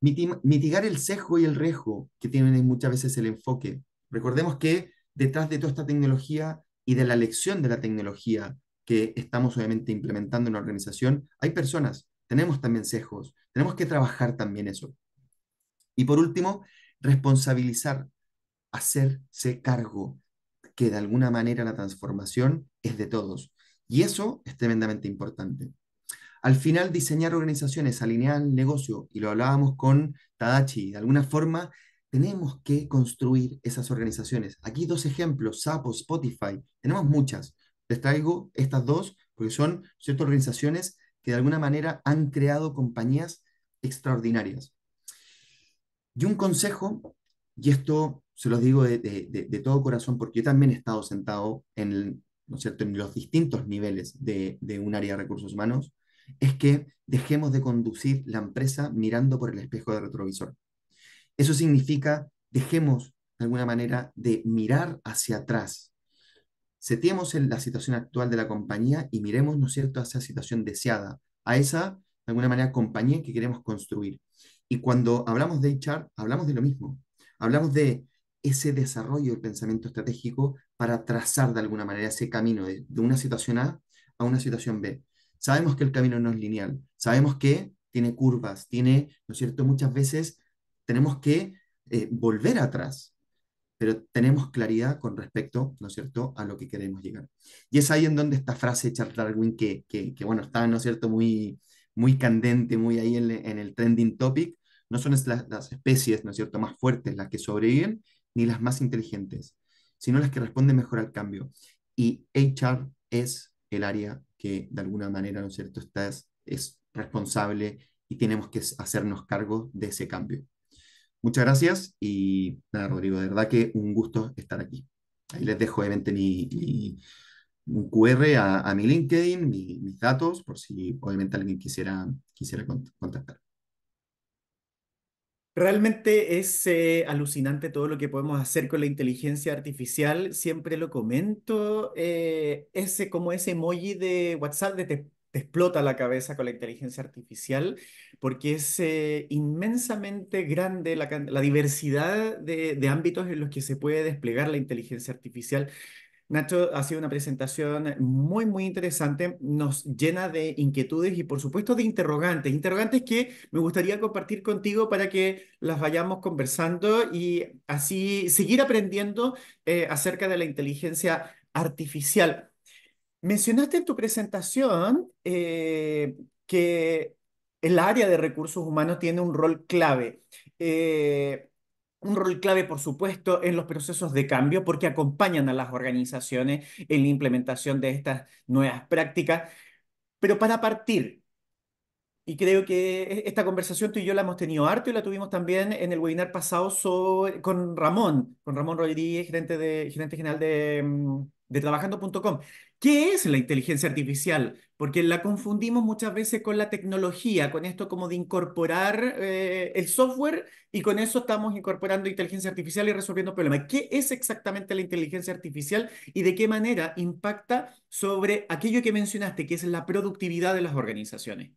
Mitigar el sesgo y el riesgo que tienen muchas veces el enfoque. Recordemos que detrás de toda esta tecnología y de la lección de la tecnología que estamos obviamente implementando en la organización, hay personas, tenemos también sesgos, tenemos que trabajar también eso. Y por último, responsabilizar, hacerse cargo, que de alguna manera la transformación es de todos. Y eso es tremendamente importante. Al final, diseñar organizaciones alineadas al negocio, y lo hablábamos con Tadachi, de alguna forma tenemos que construir esas organizaciones. Aquí dos ejemplos, Sapo, Spotify, tenemos muchas. Les traigo estas dos porque son ciertas organizaciones que de alguna manera han creado compañías extraordinarias. Y un consejo, y esto se los digo de todo corazón, porque yo también he estado sentado ¿no es cierto?, en los distintos niveles de un área de recursos humanos, es que dejemos de conducir la empresa mirando por el espejo de retrovisor. Eso significa, dejemos de alguna manera de mirar hacia atrás. Setiemos en la situación actual de la compañía y miremos, ¿no es cierto?, a esa situación deseada, a esa, de alguna manera, compañía que queremos construir. Y cuando hablamos de HR, hablamos de lo mismo. Hablamos de ese desarrollo del pensamiento estratégico para trazar de alguna manera ese camino de una situación a una situación B. Sabemos que el camino no es lineal, sabemos que tiene curvas, tiene, ¿no es cierto?, muchas veces tenemos que volver atrás, pero tenemos claridad con respecto, ¿no es cierto?, a lo que queremos llegar. Y es ahí en donde esta frase de Charles Darwin, bueno, está, ¿no es cierto?, muy candente, muy ahí en el trending topic, no son las especies, ¿no es cierto?, más fuertes las que sobreviven, ni las más inteligentes, sino las que responden mejor al cambio. Y HR es el área que de alguna manera, ¿no es cierto?, es responsable y tenemos que hacernos cargo de ese cambio. Muchas gracias y nada, Rodrigo, de verdad que un gusto estar aquí. Ahí les dejo obviamente un QR a mi LinkedIn, mis datos, por si obviamente alguien quisiera contactar. Realmente es alucinante todo lo que podemos hacer con la inteligencia artificial. Siempre lo comento, ese como ese emoji de WhatsApp de te explota la cabeza con la inteligencia artificial, porque es inmensamente grande la diversidad de ámbitos en los que se puede desplegar la inteligencia artificial. Nacho, ha sido una presentación muy, muy interesante. Nos llena de inquietudes y, por supuesto, de interrogantes. Interrogantes que me gustaría compartir contigo para que las vayamos conversando y así seguir aprendiendo acerca de la inteligencia artificial. Mencionaste en tu presentación que el área de recursos humanos tiene un rol clave. Eh, un rol clave, por supuesto, en los procesos de cambio, porque acompañan a las organizaciones en la implementación de estas nuevas prácticas. Pero para partir, y creo que esta conversación tú y yo la hemos tenido harto y la tuvimos también en el webinar pasado con Ramón Rodríguez, gerente general de trabajando.com. ¿Qué es la inteligencia artificial? Porque la confundimos muchas veces con la tecnología, con esto como de incorporar el software y con eso estamos incorporando inteligencia artificial y resolviendo problemas. ¿Qué es exactamente la inteligencia artificial y de qué manera impacta sobre aquello que mencionaste, que es la productividad de las organizaciones?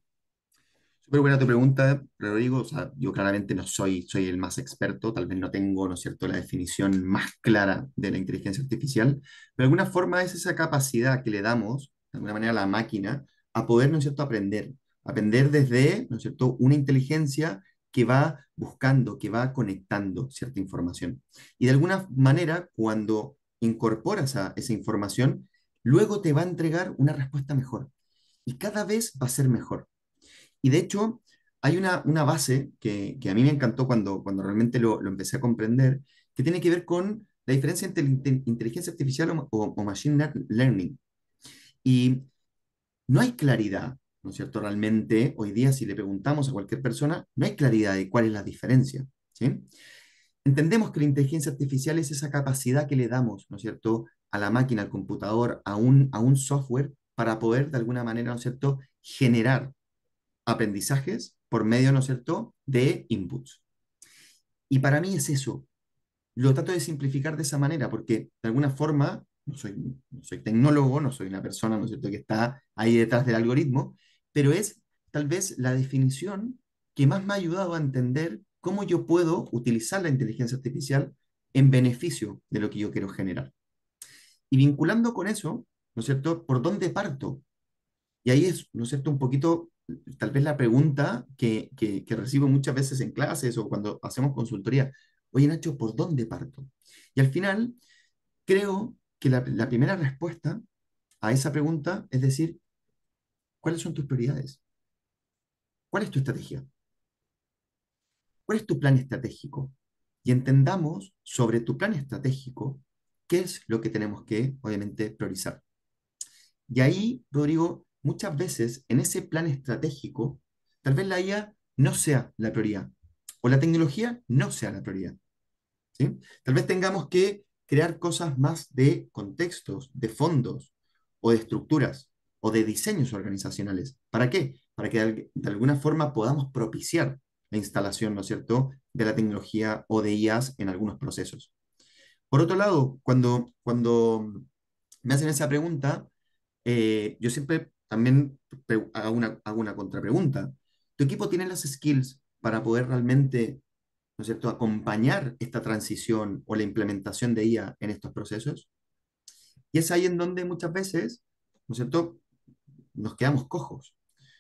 Súper buena tu pregunta, Rodrigo. O sea, yo claramente no soy el más experto, tal vez no tengo, ¿no es cierto?, la definición más clara de la inteligencia artificial, pero de alguna forma es esa capacidad que le damos, de alguna manera, a la máquina a poder, ¿no es cierto?, aprender desde, ¿no es cierto?, una inteligencia que va buscando, que va conectando cierta información. Y de alguna manera, cuando incorporas esa información, luego te va a entregar una respuesta mejor. Y cada vez va a ser mejor. Y de hecho, hay una base que a mí me encantó cuando realmente lo empecé a comprender, que tiene que ver con la diferencia entre inteligencia artificial o machine learning. Y no hay claridad, ¿no es cierto? Realmente, hoy día, si le preguntamos a cualquier persona, no hay claridad de cuál es la diferencia, ¿sí? Entendemos que la inteligencia artificial es esa capacidad que le damos, ¿no es cierto?, a la máquina, al computador, a un software, para poder, de alguna manera, ¿no es cierto?, generar aprendizajes por medio, ¿no es cierto?, de inputs. Y para mí es eso. Lo trato de simplificar de esa manera porque de alguna forma no soy tecnólogo, no soy una persona, ¿no es cierto?, que está ahí detrás del algoritmo, pero es tal vez la definición que más me ha ayudado a entender cómo yo puedo utilizar la inteligencia artificial en beneficio de lo que yo quiero generar. Y vinculando con eso, ¿no es cierto?, ¿por dónde parto? Y ahí es, ¿no es cierto?, un poquito, tal vez la pregunta que recibo muchas veces en clases o cuando hacemos consultoría. Oye, Nacho, ¿por dónde parto? Y al final, creo que la primera respuesta a esa pregunta es decir, ¿cuáles son tus prioridades? ¿Cuál es tu estrategia? ¿Cuál es tu plan estratégico? Y entendamos sobre tu plan estratégico qué es lo que tenemos que, obviamente, priorizar. Y ahí, Rodrigo, muchas veces en ese plan estratégico, tal vez la IA no sea la prioridad o la tecnología no sea la prioridad, ¿sí? Tal vez tengamos que crear cosas más de contextos, de fondos o de estructuras o de diseños organizacionales. ¿Para qué? Para que de alguna forma podamos propiciar la instalación, ¿no es cierto?, de la tecnología o de IAs en algunos procesos. Por otro lado, cuando me hacen esa pregunta, yo siempre también hago una contrapregunta. ¿Tu equipo tiene las skills para poder realmente, ¿no es cierto?, acompañar esta transición o la implementación de IA en estos procesos? Y es ahí en donde muchas veces, ¿no es cierto?, nos quedamos cojos,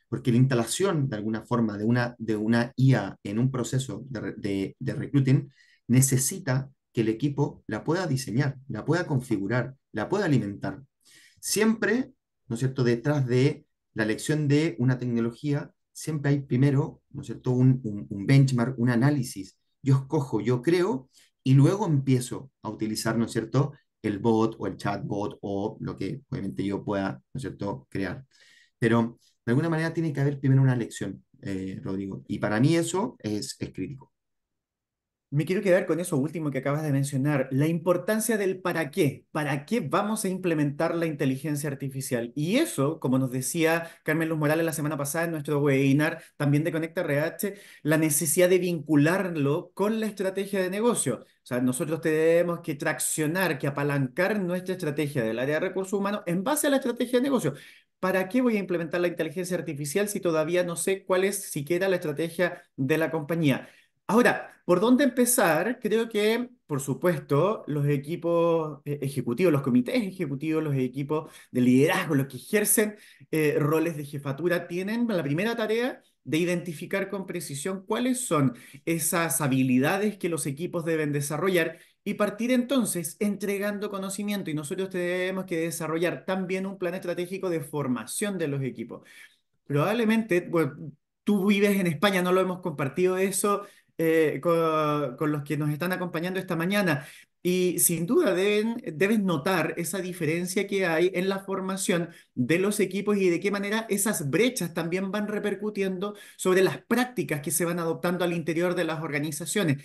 porque la instalación de alguna forma de una IA en un proceso de recruiting necesita que el equipo la pueda diseñar, la pueda configurar, la pueda alimentar. Siempre, ¿no es cierto?, detrás de la elección de una tecnología, siempre hay primero, ¿no es cierto?, un benchmark, un análisis. Yo escojo, yo creo, y luego empiezo a utilizar, ¿no es cierto?, el bot o el chatbot o lo que obviamente yo pueda, ¿no es cierto?, crear. pero de alguna manera tiene que haber primero una lección, Rodrigo, y para mí eso es crítico. Me quiero quedar con eso último que acabas de mencionar, la importancia del para qué. ¿Para qué vamos a implementar la inteligencia artificial? Y eso, como nos decía Carmen Luz Morales la semana pasada en nuestro webinar, también de Conecta RH, la necesidad de vincularlo con la estrategia de negocio. O sea, nosotros tenemos que traccionar, que apalancar nuestra estrategia del área de recursos humanos en base a la estrategia de negocio. ¿Para qué voy a implementar la inteligencia artificial si todavía no sé cuál es siquiera la estrategia de la compañía? Ahora, ¿por dónde empezar? Creo que, por supuesto, los equipos ejecutivos, los comités ejecutivos, los equipos de liderazgo, los que ejercen roles de jefatura, tienen la primera tarea de identificar con precisión cuáles son esas habilidades que los equipos deben desarrollar y partir entonces entregando conocimiento. Y nosotros tenemos que desarrollar también un plan estratégico de formación de los equipos. Probablemente, bueno, tú vives en España, no lo hemos compartido eso con los que nos están acompañando esta mañana. Y sin duda deben notar esa diferencia que hay en la formación de los equipos y de qué manera esas brechas también van repercutiendo sobre las prácticas que se van adoptando al interior de las organizaciones.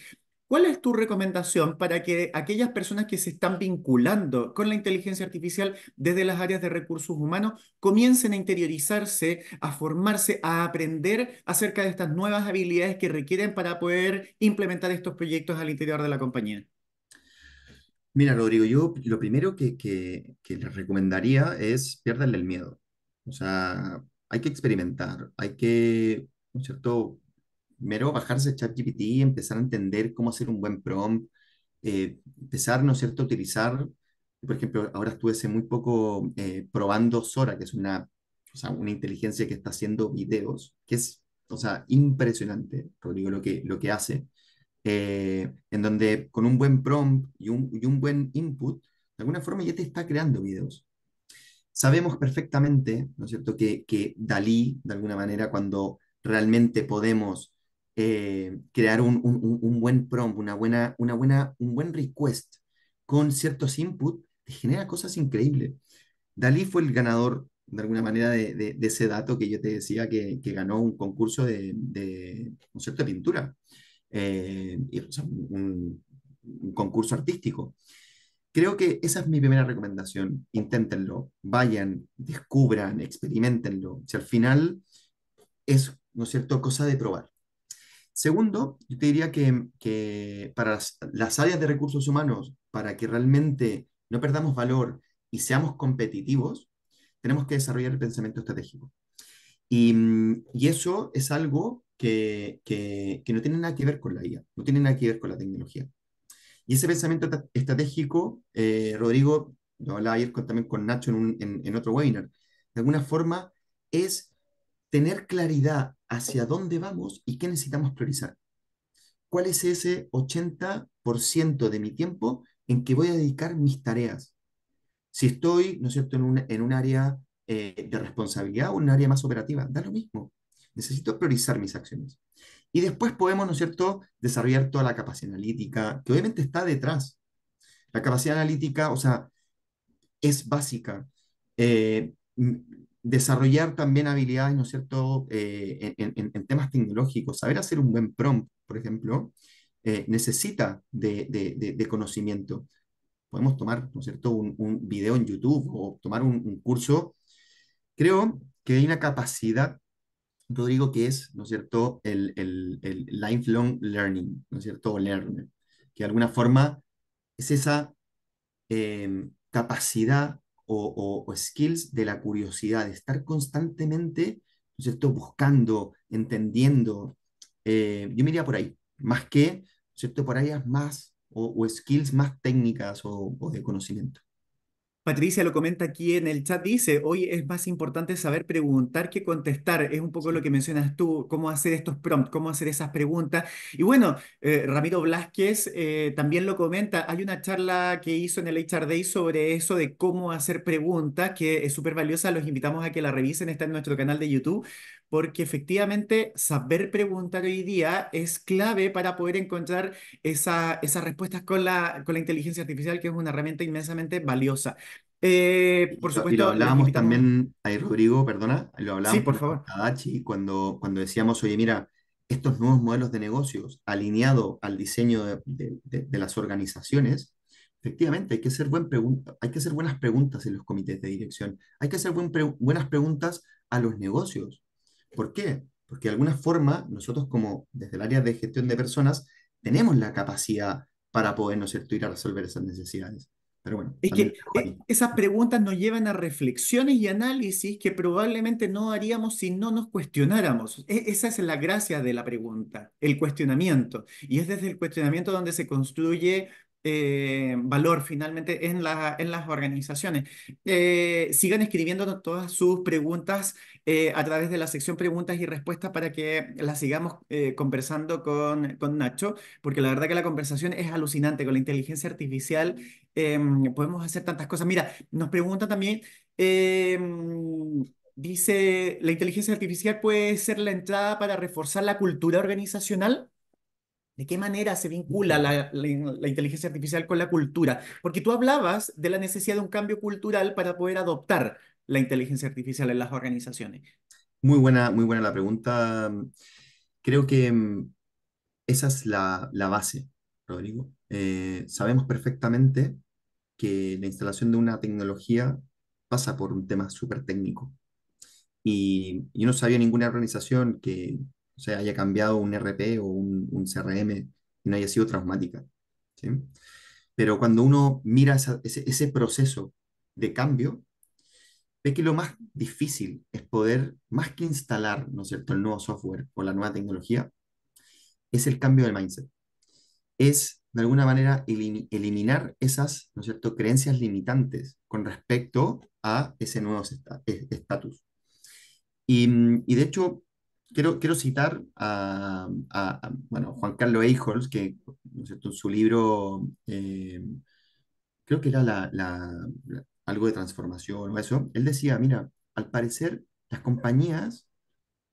¿Cuál es tu recomendación para que aquellas personas que se están vinculando con la inteligencia artificial desde las áreas de recursos humanos comiencen a interiorizarse, a formarse, a aprender acerca de estas nuevas habilidades que requieren para poder implementar estos proyectos al interior de la compañía? Mira, Rodrigo, yo lo primero que les recomendaría es pierdanle el miedo. O sea, hay que experimentar, hay que, ¿no es cierto? Primero bajarse ChatGPT, empezar a entender cómo hacer un buen prompt, empezar, ¿no es cierto?, a utilizar, por ejemplo, ahora estuve hace muy poco probando Sora, que es o sea, una inteligencia que está haciendo videos, que es, o sea, impresionante, Rodrigo, lo que hace, en donde con un buen prompt y un buen input, de alguna forma ya te está creando videos. Sabemos perfectamente, ¿no es cierto?, que Dalí, de alguna manera, cuando realmente podemos crear un buen prompt, un buen request con ciertos inputs, te genera cosas increíbles. Dalí fue el ganador, de alguna manera, de ese dato que yo te decía que ganó un concurso ¿no es cierto?, de pintura, o sea, un concurso artístico. Creo que esa es mi primera recomendación. Inténtenlo, vayan, descubran, experimentenlo. Si al final es, ¿no es cierto?, cosa de probar. Segundo, yo te diría que para las áreas de recursos humanos, para que realmente no perdamos valor y seamos competitivos, tenemos que desarrollar el pensamiento estratégico. Y eso es algo que no tiene nada que ver con la IA, no tiene nada que ver con la tecnología. Y ese pensamiento estratégico, Rodrigo, lo hablaba ayer también con Nacho en otro webinar, de alguna forma es tener claridad hacia dónde vamos y qué necesitamos priorizar. ¿Cuál es ese 80% de mi tiempo en que voy a dedicar mis tareas? Si estoy, ¿no es cierto?, en un área de responsabilidad o un área más operativa, da lo mismo. Necesito priorizar mis acciones. Y después podemos, ¿no es cierto?, desarrollar toda la capacidad analítica, que obviamente está detrás. La capacidad analítica, o sea, es básica. Desarrollar también habilidades, ¿no es cierto?, en temas tecnológicos. Saber hacer un buen prompt, por ejemplo, necesita de conocimiento. Podemos tomar, ¿no es cierto?, un video en YouTube o tomar un curso. Creo que hay una capacidad, Rodrigo, que es, ¿no es cierto?, el lifelong learning, ¿no es cierto?, o learner, que de alguna forma es esa capacidad o skills de la curiosidad, de estar constantemente, ¿no es cierto?, buscando, entendiendo. Yo me iría por ahí, más que, ¿no es cierto?, por áreas más o skills más técnicas o de conocimiento. Patricia lo comenta aquí en el chat, dice, hoy es más importante saber preguntar que contestar. Es un poco lo Sí. que mencionas tú, cómo hacer estos prompts, cómo hacer esas preguntas. Y bueno, Ramiro Blázquez también lo comenta. Hay una charla que hizo en el HR Day sobre eso de cómo hacer preguntas, que es súper valiosa. Los invitamos a que la revisen, está en nuestro canal de YouTube, porque efectivamente saber preguntar hoy día es clave para poder encontrar esas respuestas con la inteligencia artificial, que es una herramienta inmensamente valiosa. Por Y lo supuesto, les hablábamos invitamos. también, ahí Rodrigo, perdona, lo Sí, hablábamos por también con favor. Tadachi cuando decíamos, oye, mira, estos nuevos modelos de negocios alineados al diseño de las organizaciones, efectivamente hay que hacer buenas preguntas en los comités de dirección, hay que hacer buenas preguntas a los negocios. ¿Por qué? Porque de alguna forma nosotros como desde el área de gestión de personas tenemos la capacidad para poder, ¿no es cierto?, ir a resolver esas necesidades. Pero bueno, Es también lo que dejo ahí. esas preguntas nos llevan a reflexiones y análisis que probablemente no haríamos si no nos cuestionáramos. Esa es la gracia de la pregunta, el cuestionamiento. Y es desde el cuestionamiento donde se construye valor finalmente en las organizaciones. Sigan escribiéndonos todas sus preguntas a través de la sección preguntas y respuestas para que las sigamos conversando con Nacho, porque la verdad que la conversación es alucinante con la inteligencia artificial. Podemos hacer tantas cosas. Mira, nos pregunta también, dice, ¿la inteligencia artificial puede ser la entrada para reforzar la cultura organizacional? ¿De qué manera se vincula la inteligencia artificial con la cultura? Porque tú hablabas de la necesidad de un cambio cultural para poder adoptar la inteligencia artificial en las organizaciones. Muy buena la pregunta. Creo que esa es la base, Rodrigo. Sabemos perfectamente que la instalación de una tecnología pasa por un tema súper técnico. Y yo no sabía ninguna organización que o sea, haya cambiado un RP o un CRM y no haya sido traumática. ¿Sí? Pero cuando uno mira ese proceso de cambio, ve que lo más difícil es poder, más que instalar, ¿no es cierto?, el nuevo software o la nueva tecnología, es el cambio del mindset. Es, de alguna manera, eliminar esas, ¿no es cierto?, creencias limitantes con respecto a ese nuevo estatus. Y de hecho, quiero citar bueno, Juan Carlos Eijols, que, ¿no es cierto?, en su libro, creo que era algo de transformación o eso, él decía, mira, al parecer las compañías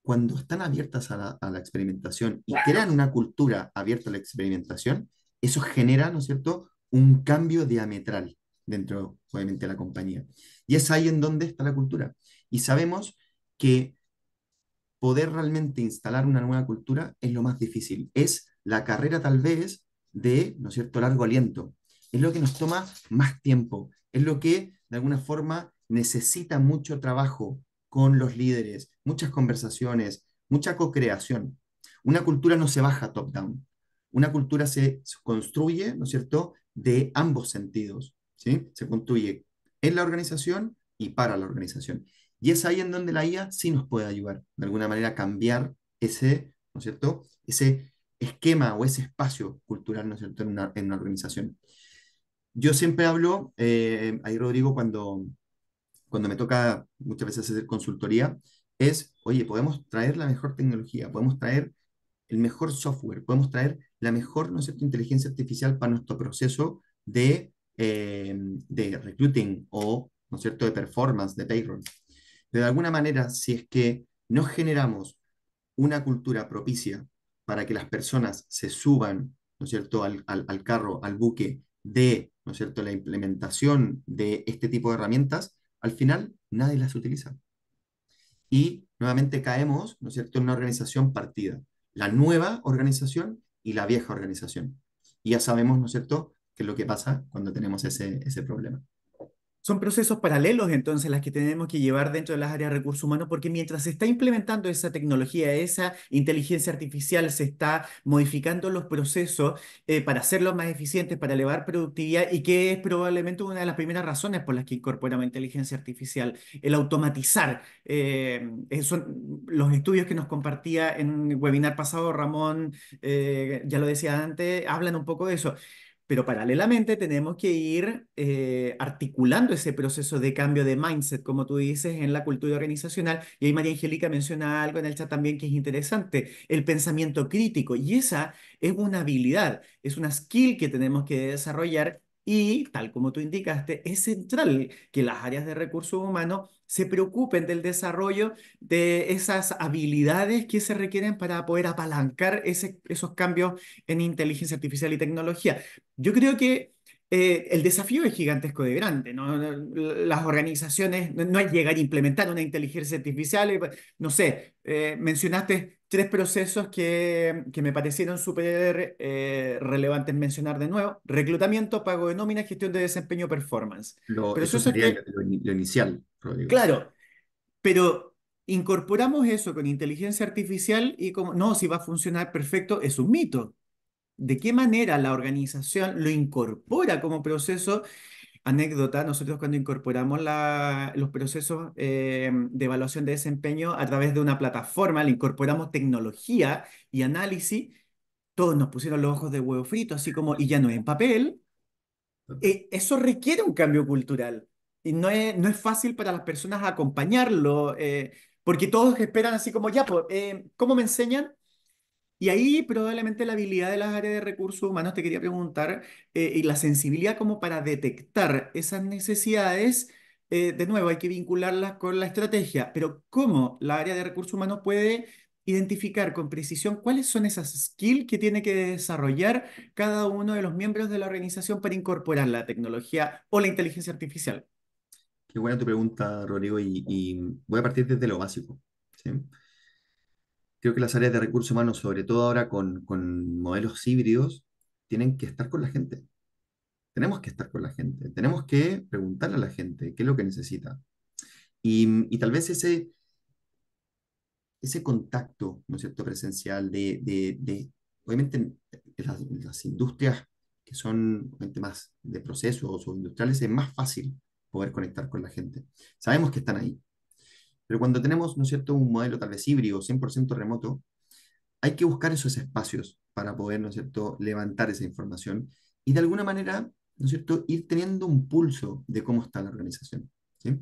cuando están abiertas a la experimentación y crean una cultura abierta a la experimentación, eso genera, ¿no es cierto?, un cambio diametral dentro, obviamente, de la compañía. Y es ahí en donde está la cultura. Y sabemos que poder realmente instalar una nueva cultura es lo más difícil. Es la carrera tal vez de, ¿no es cierto?, largo aliento. Es lo que nos toma más tiempo. Es lo que, de alguna forma, necesita mucho trabajo con los líderes, muchas conversaciones, mucha co-creación. Una cultura no se baja top-down. Una cultura se construye, ¿no es cierto?, de ambos sentidos. ¿Sí? Se construye en la organización y para la organización. Y es ahí en donde la IA sí nos puede ayudar, de alguna manera, a cambiar ese, ¿no es cierto?, ese esquema o ese espacio cultural, ¿no es cierto?, en una organización. Yo siempre hablo, ahí Rodrigo, cuando me toca muchas veces hacer consultoría, es, oye, podemos traer la mejor tecnología, podemos traer el mejor software, podemos traer la mejor, ¿no es cierto?, inteligencia artificial para nuestro proceso de recruiting o, ¿no es cierto?, de performance, de payroll. De alguna manera, si es que no generamos una cultura propicia para que las personas se suban, ¿no es cierto?, al carro, al buque de, ¿no es cierto?, la implementación de este tipo de herramientas, al final nadie las utiliza. Y nuevamente caemos, ¿no es cierto?, en una organización partida. La nueva organización y la vieja organización. Y ya sabemos, ¿no es cierto?, qué es lo que pasa cuando tenemos ese problema. Son procesos paralelos entonces las que tenemos que llevar dentro de las áreas de recursos humanos, porque mientras se está implementando esa tecnología, esa inteligencia artificial, se está modificando los procesos para hacerlos más eficientes, para elevar productividad, y que es probablemente una de las primeras razones por las que incorporamos inteligencia artificial, el automatizar. Son los estudios que nos compartía en el webinar pasado Ramón, ya lo decía antes, hablan un poco de eso. Pero paralelamente tenemos que ir articulando ese proceso de cambio de mindset, como tú dices, en la cultura organizacional. Y ahí María Angélica menciona algo en el chat también que es interesante, el pensamiento crítico. Y esa es una habilidad, es una skill que tenemos que desarrollar. Y tal como tú indicaste, es central que las áreas de recursos humanos se preocupen del desarrollo de esas habilidades que se requieren para poder apalancar esos cambios en inteligencia artificial y tecnología. Yo creo que El desafío es gigantesco de grande, ¿no? Las organizaciones, no es llegar a implementar una inteligencia artificial, no sé, mencionaste tres procesos que me parecieron súper relevantes mencionar de nuevo: reclutamiento, pago de nómina, gestión de desempeño, performance. Eso Procesos sería que, lo inicial, Rodrigo. claro, pero incorporamos eso con inteligencia artificial y como, no, si va a funcionar perfecto, es un mito. ¿De qué manera la organización lo incorpora como proceso? Anécdota: nosotros cuando incorporamos los procesos de evaluación de desempeño a través de una plataforma, le incorporamos tecnología y análisis, todos nos pusieron los ojos de huevo frito, así como, y ya no es en papel. Eso requiere un cambio cultural y no es fácil para las personas acompañarlo, porque todos esperan así como, ya, pues, ¿cómo me enseñan? Y ahí probablemente la habilidad de las áreas de recursos humanos, te quería preguntar, y la sensibilidad como para detectar esas necesidades, de nuevo, hay que vincularlas con la estrategia, pero ¿cómo la área de recursos humanos puede identificar con precisión cuáles son esas skills que tiene que desarrollar cada uno de los miembros de la organización para incorporar la tecnología o la inteligencia artificial? Qué buena tu pregunta, Rodrigo, y voy a partir desde lo básico. ¿Sí? Creo que las áreas de recursos humanos, sobre todo ahora con modelos híbridos, tienen que estar con la gente. Tenemos que estar con la gente. Tenemos que preguntarle a la gente qué es lo que necesita. Y tal vez ese contacto, ¿no es cierto?, presencial obviamente, en las industrias que son obviamente más de procesos o industriales, es más fácil poder conectar con la gente. Sabemos que están ahí. Pero cuando tenemos, ¿no es cierto?, un modelo tal vez híbrido, 100% remoto, hay que buscar esos espacios para poder, ¿no es cierto?, levantar esa información y de alguna manera, ¿no es cierto?, ir teniendo un pulso de cómo está la organización. ¿Sí?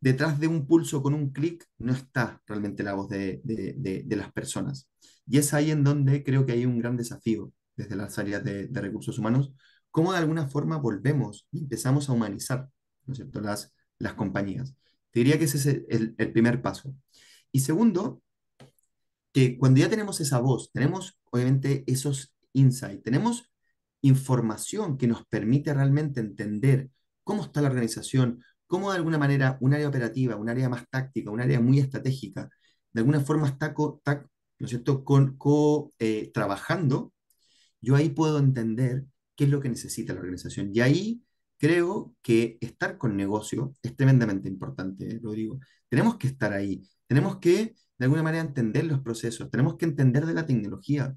Detrás de un pulso con un clic no está realmente la voz de las personas. Y es ahí en donde creo que hay un gran desafío desde las áreas de recursos humanos, cómo de alguna forma volvemos y empezamos a humanizar, ¿no es cierto?, las compañías. Te diría que ese es el primer paso. Y segundo, que cuando ya tenemos esa voz, tenemos obviamente esos insights, tenemos información que nos permite realmente entender cómo está la organización, cómo de alguna manera un área operativa, un área más táctica, un área muy estratégica, de alguna forma está, ¿no es cierto?, trabajando. Yo ahí puedo entender qué es lo que necesita la organización. Y ahí creo que estar con negocio es tremendamente importante, Rodrigo. Tenemos que estar ahí, tenemos que de alguna manera entender los procesos, tenemos que entender de la tecnología.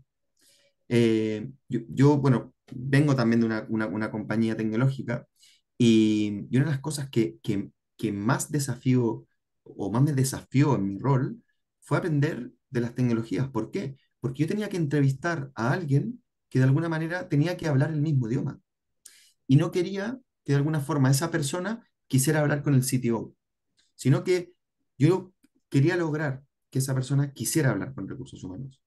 Bueno, vengo también de una compañía tecnológica y una de las cosas que más desafío o más me desafió en mi rol fue aprender de las tecnologías. ¿Por qué? Porque yo tenía que entrevistar a alguien que de alguna manera tenía que hablar el mismo idioma y no quería que de alguna forma esa persona quisiera hablar con el CTO, sino que yo quería lograr que esa persona quisiera hablar con recursos humanos.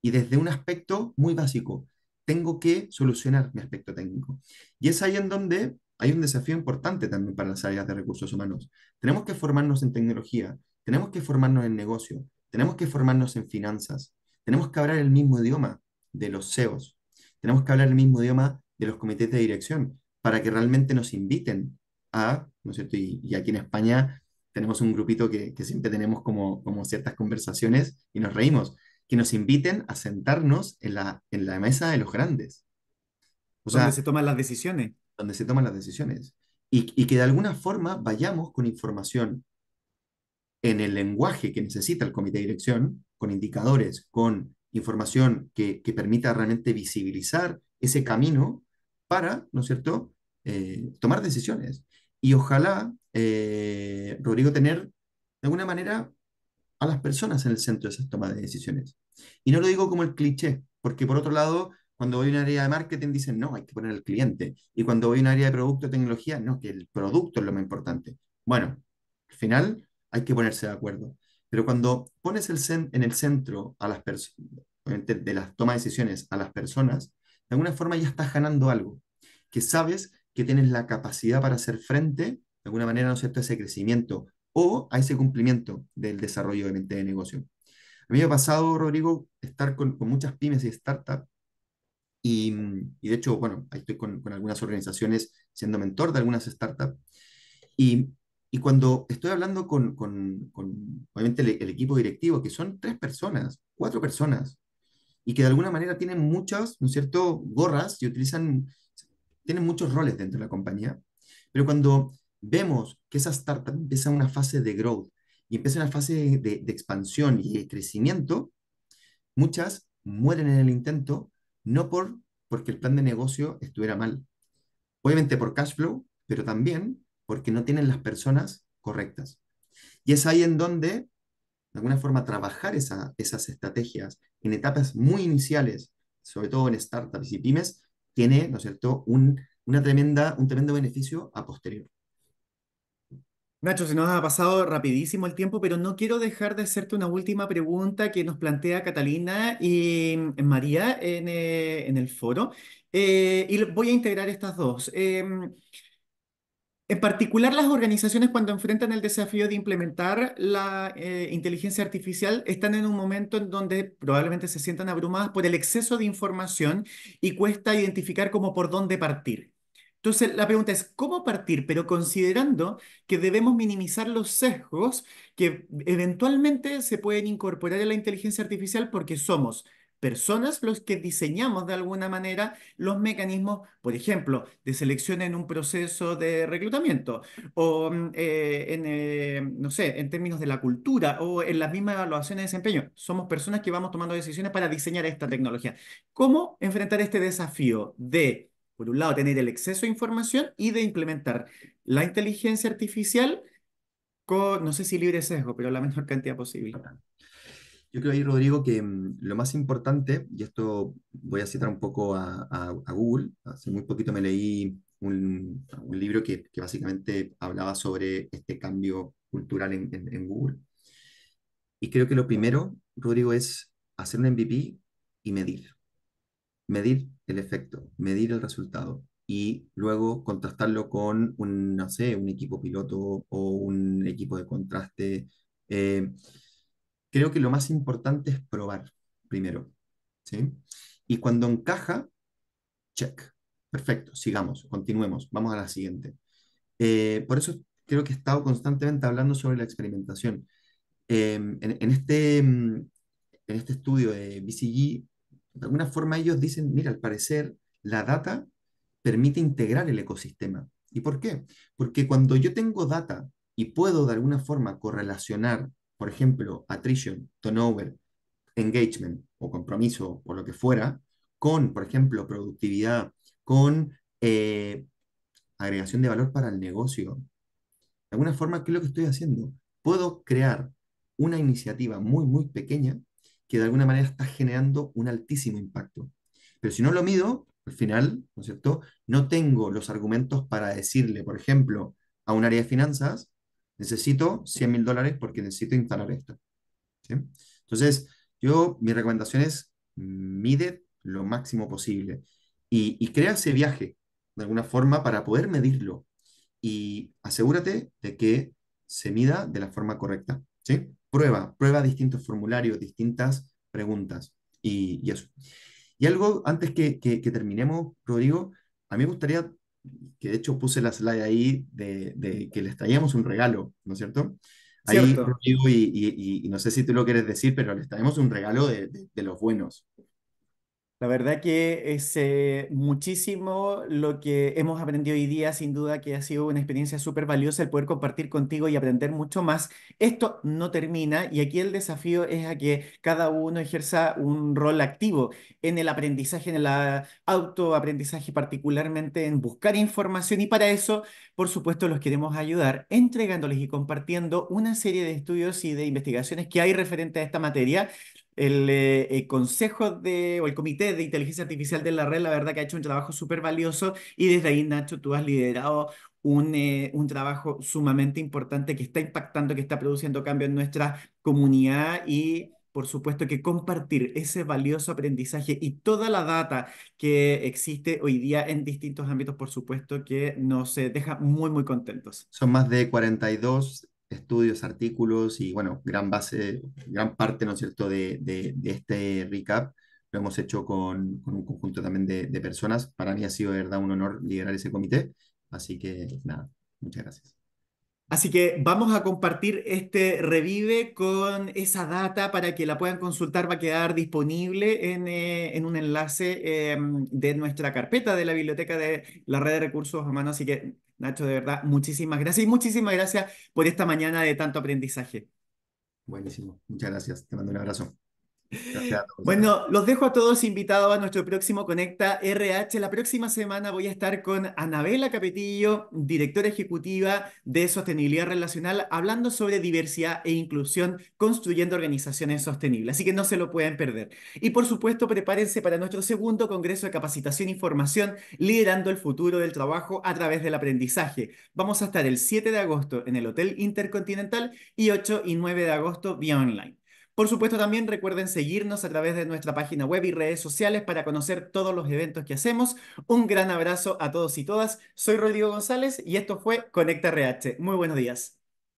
Y desde un aspecto muy básico, tengo que solucionar mi aspecto técnico. Y es ahí en donde hay un desafío importante también para las áreas de recursos humanos. Tenemos que formarnos en tecnología, tenemos que formarnos en negocio, tenemos que formarnos en finanzas, tenemos que hablar el mismo idioma de los CEOs, tenemos que hablar el mismo idioma de los comités de dirección para que realmente nos inviten ¿no es cierto? Y aquí en España tenemos un grupito que siempre tenemos como ciertas conversaciones y nos reímos que nos inviten a sentarnos en la mesa de los grandes, o Donde sea, se toman las decisiones. donde se toman las decisiones. Y que de alguna forma vayamos con información en el lenguaje que necesita el comité de dirección, con indicadores, con información que permita realmente visibilizar ese camino para, ¿no es cierto?, tomar decisiones. Y ojalá, Rodrigo, tener de alguna manera a las personas en el centro de esas tomas de decisiones. Y no lo digo como el cliché, porque por otro lado, cuando voy a un área de marketing dicen, no, hay que poner al cliente. Y cuando voy a un área de producto o tecnología, no, que el producto es lo más importante. Bueno, al final hay que ponerse de acuerdo. Pero cuando pones en el centro a las personas, de las tomas de decisiones a las personas, de alguna forma ya estás ganando algo, que sabes que tienes la capacidad para hacer frente, de alguna manera, ¿no es cierto?, a ese crecimiento o a ese cumplimiento del desarrollo de negocio. A mí me ha pasado, Rodrigo, estar con muchas pymes y startups y de hecho, bueno, ahí estoy con algunas organizaciones siendo mentor de algunas startups. Y, y cuando estoy hablando obviamente, el equipo directivo, que son 3 personas, 4 personas, y que de alguna manera tienen muchas, ¿no es cierto?, gorras y tienen muchos roles dentro de la compañía, pero cuando vemos que esa startup empieza una fase de growth y empieza una fase de expansión y de crecimiento, muchas mueren en el intento, no porque el plan de negocio estuviera mal, obviamente por cash flow, pero también porque no tienen las personas correctas. Y es ahí en donde, de alguna forma, trabajar esas estrategias en etapas muy iniciales, sobre todo en startups y pymes, tiene, ¿no es cierto?, un tremendo beneficio a posterior. Nacho, se nos ha pasado rapidísimo el tiempo, pero no quiero dejar de hacerte una última pregunta que nos plantea Catalina y María en el foro. Voy a integrar estas dos. En particular, las organizaciones cuando enfrentan el desafío de implementar la inteligencia artificial están en un momento en donde probablemente se sientan abrumadas por el exceso de información y cuesta identificar cómo por dónde partir. Entonces, la pregunta es, ¿cómo partir? Pero considerando que debemos minimizar los sesgos que eventualmente se pueden incorporar en la inteligencia artificial porque somos personas los que diseñamos de alguna manera los mecanismos, por ejemplo, de selección en un proceso de reclutamiento o no sé, en términos de la cultura o en las mismas evaluaciones de desempeño. Somos personas que vamos tomando decisiones para diseñar esta tecnología. ¿Cómo enfrentar este desafío de, por un lado, tener el exceso de información y de implementar la inteligencia artificial con, no sé si libre sesgo, pero la menor cantidad posible? Yo creo ahí, Rodrigo, que lo más importante, y esto voy a citar un poco a Google, hace muy poquito me leí un libro que básicamente hablaba sobre este cambio cultural en Google. Y creo que lo primero, Rodrigo, es hacer un MVP y medir el efecto, medir el resultado y luego contrastarlo con no sé, un equipo piloto o un equipo de contraste. Eh, Creo que lo más importante es probar primero, ¿sí? Y cuando encaja, check. Perfecto, sigamos, continuemos, vamos a la siguiente. Por eso creo que he estado constantemente hablando sobre la experimentación. En este estudio de BCG, de alguna forma ellos dicen, mira, al parecer la data permite integrar el ecosistema. ¿Y por qué? Porque cuando yo tengo data y puedo de alguna forma correlacionar, por ejemplo, attrition, turnover, engagement o compromiso o lo que fuera, con, por ejemplo, productividad, con agregación de valor para el negocio, de alguna forma, ¿qué es lo que estoy haciendo? Puedo crear una iniciativa muy, muy pequeña que de alguna manera está generando un altísimo impacto. Pero si no lo mido, al final, ¿no es cierto? No tengo los argumentos para decirle, por ejemplo, a un área de finanzas, necesito $100.000 porque necesito instalar esto. ¿Sí? Entonces, mi recomendación es mide lo máximo posible y crea ese viaje de alguna forma para poder medirlo y asegúrate de que se mida de la forma correcta, ¿sí? Prueba distintos formularios, distintas preguntas y eso. Y algo antes que terminemos, Rodrigo, a mí me gustaría, que de hecho puse la slide ahí de que les traíamos un regalo, ¿no es cierto? Ahí, Cierto. Rodrigo, y no sé si tú lo quieres decir, pero les traemos un regalo de los buenos. La verdad que es muchísimo lo que hemos aprendido hoy día, sin duda que ha sido una experiencia súper valiosa el poder compartir contigo y aprender mucho más. Esto no termina y aquí el desafío es a que cada uno ejerza un rol activo en el aprendizaje, en el autoaprendizaje, particularmente en buscar información y para eso, por supuesto, los queremos ayudar entregándoles y compartiendo una serie de estudios y de investigaciones que hay referente a esta materia. El Consejo o el Comité de Inteligencia Artificial de la Red, la verdad que ha hecho un trabajo súper valioso y desde ahí, Nacho, tú has liderado un trabajo sumamente importante que está impactando, que está produciendo cambio en nuestra comunidad y, por supuesto, que compartir ese valioso aprendizaje y toda la data que existe hoy día en distintos ámbitos, por supuesto, que nos deja muy, muy contentos. Son más de 42 estudios, artículos y, bueno, gran base, gran parte, ¿no es cierto?, de este recap lo hemos hecho con un conjunto también de personas. Para mí ha sido de verdad un honor liderar ese comité, así que nada, muchas gracias. Así que vamos a compartir este revive con esa data para que la puedan consultar. Va a quedar disponible en un enlace de nuestra carpeta de la biblioteca de la red de recursos humanos. Así que, Nacho, de verdad, muchísimas gracias y muchísimas gracias por esta mañana de tanto aprendizaje. Buenísimo, muchas gracias. Te mando un abrazo. Gracias a todos. Bueno, los dejo a todos invitados a nuestro próximo Conecta RH. La próxima semana voy a estar con Anabela Capetillo, directora ejecutiva de Sostenibilidad Relacional, hablando sobre diversidad e inclusión, construyendo organizaciones sostenibles. Así que no se lo pueden perder. Y por supuesto, prepárense para nuestro segundo Congreso de Capacitación y Formación, liderando el futuro del trabajo a través del aprendizaje. Vamos a estar el 7 de agosto en el Hotel Intercontinental y 8 y 9 de agosto vía online. Por supuesto, también recuerden seguirnos a través de nuestra página web y redes sociales para conocer todos los eventos que hacemos. Un gran abrazo a todos y todas. Soy Rodrigo González y esto fue Conecta RH. Muy buenos días.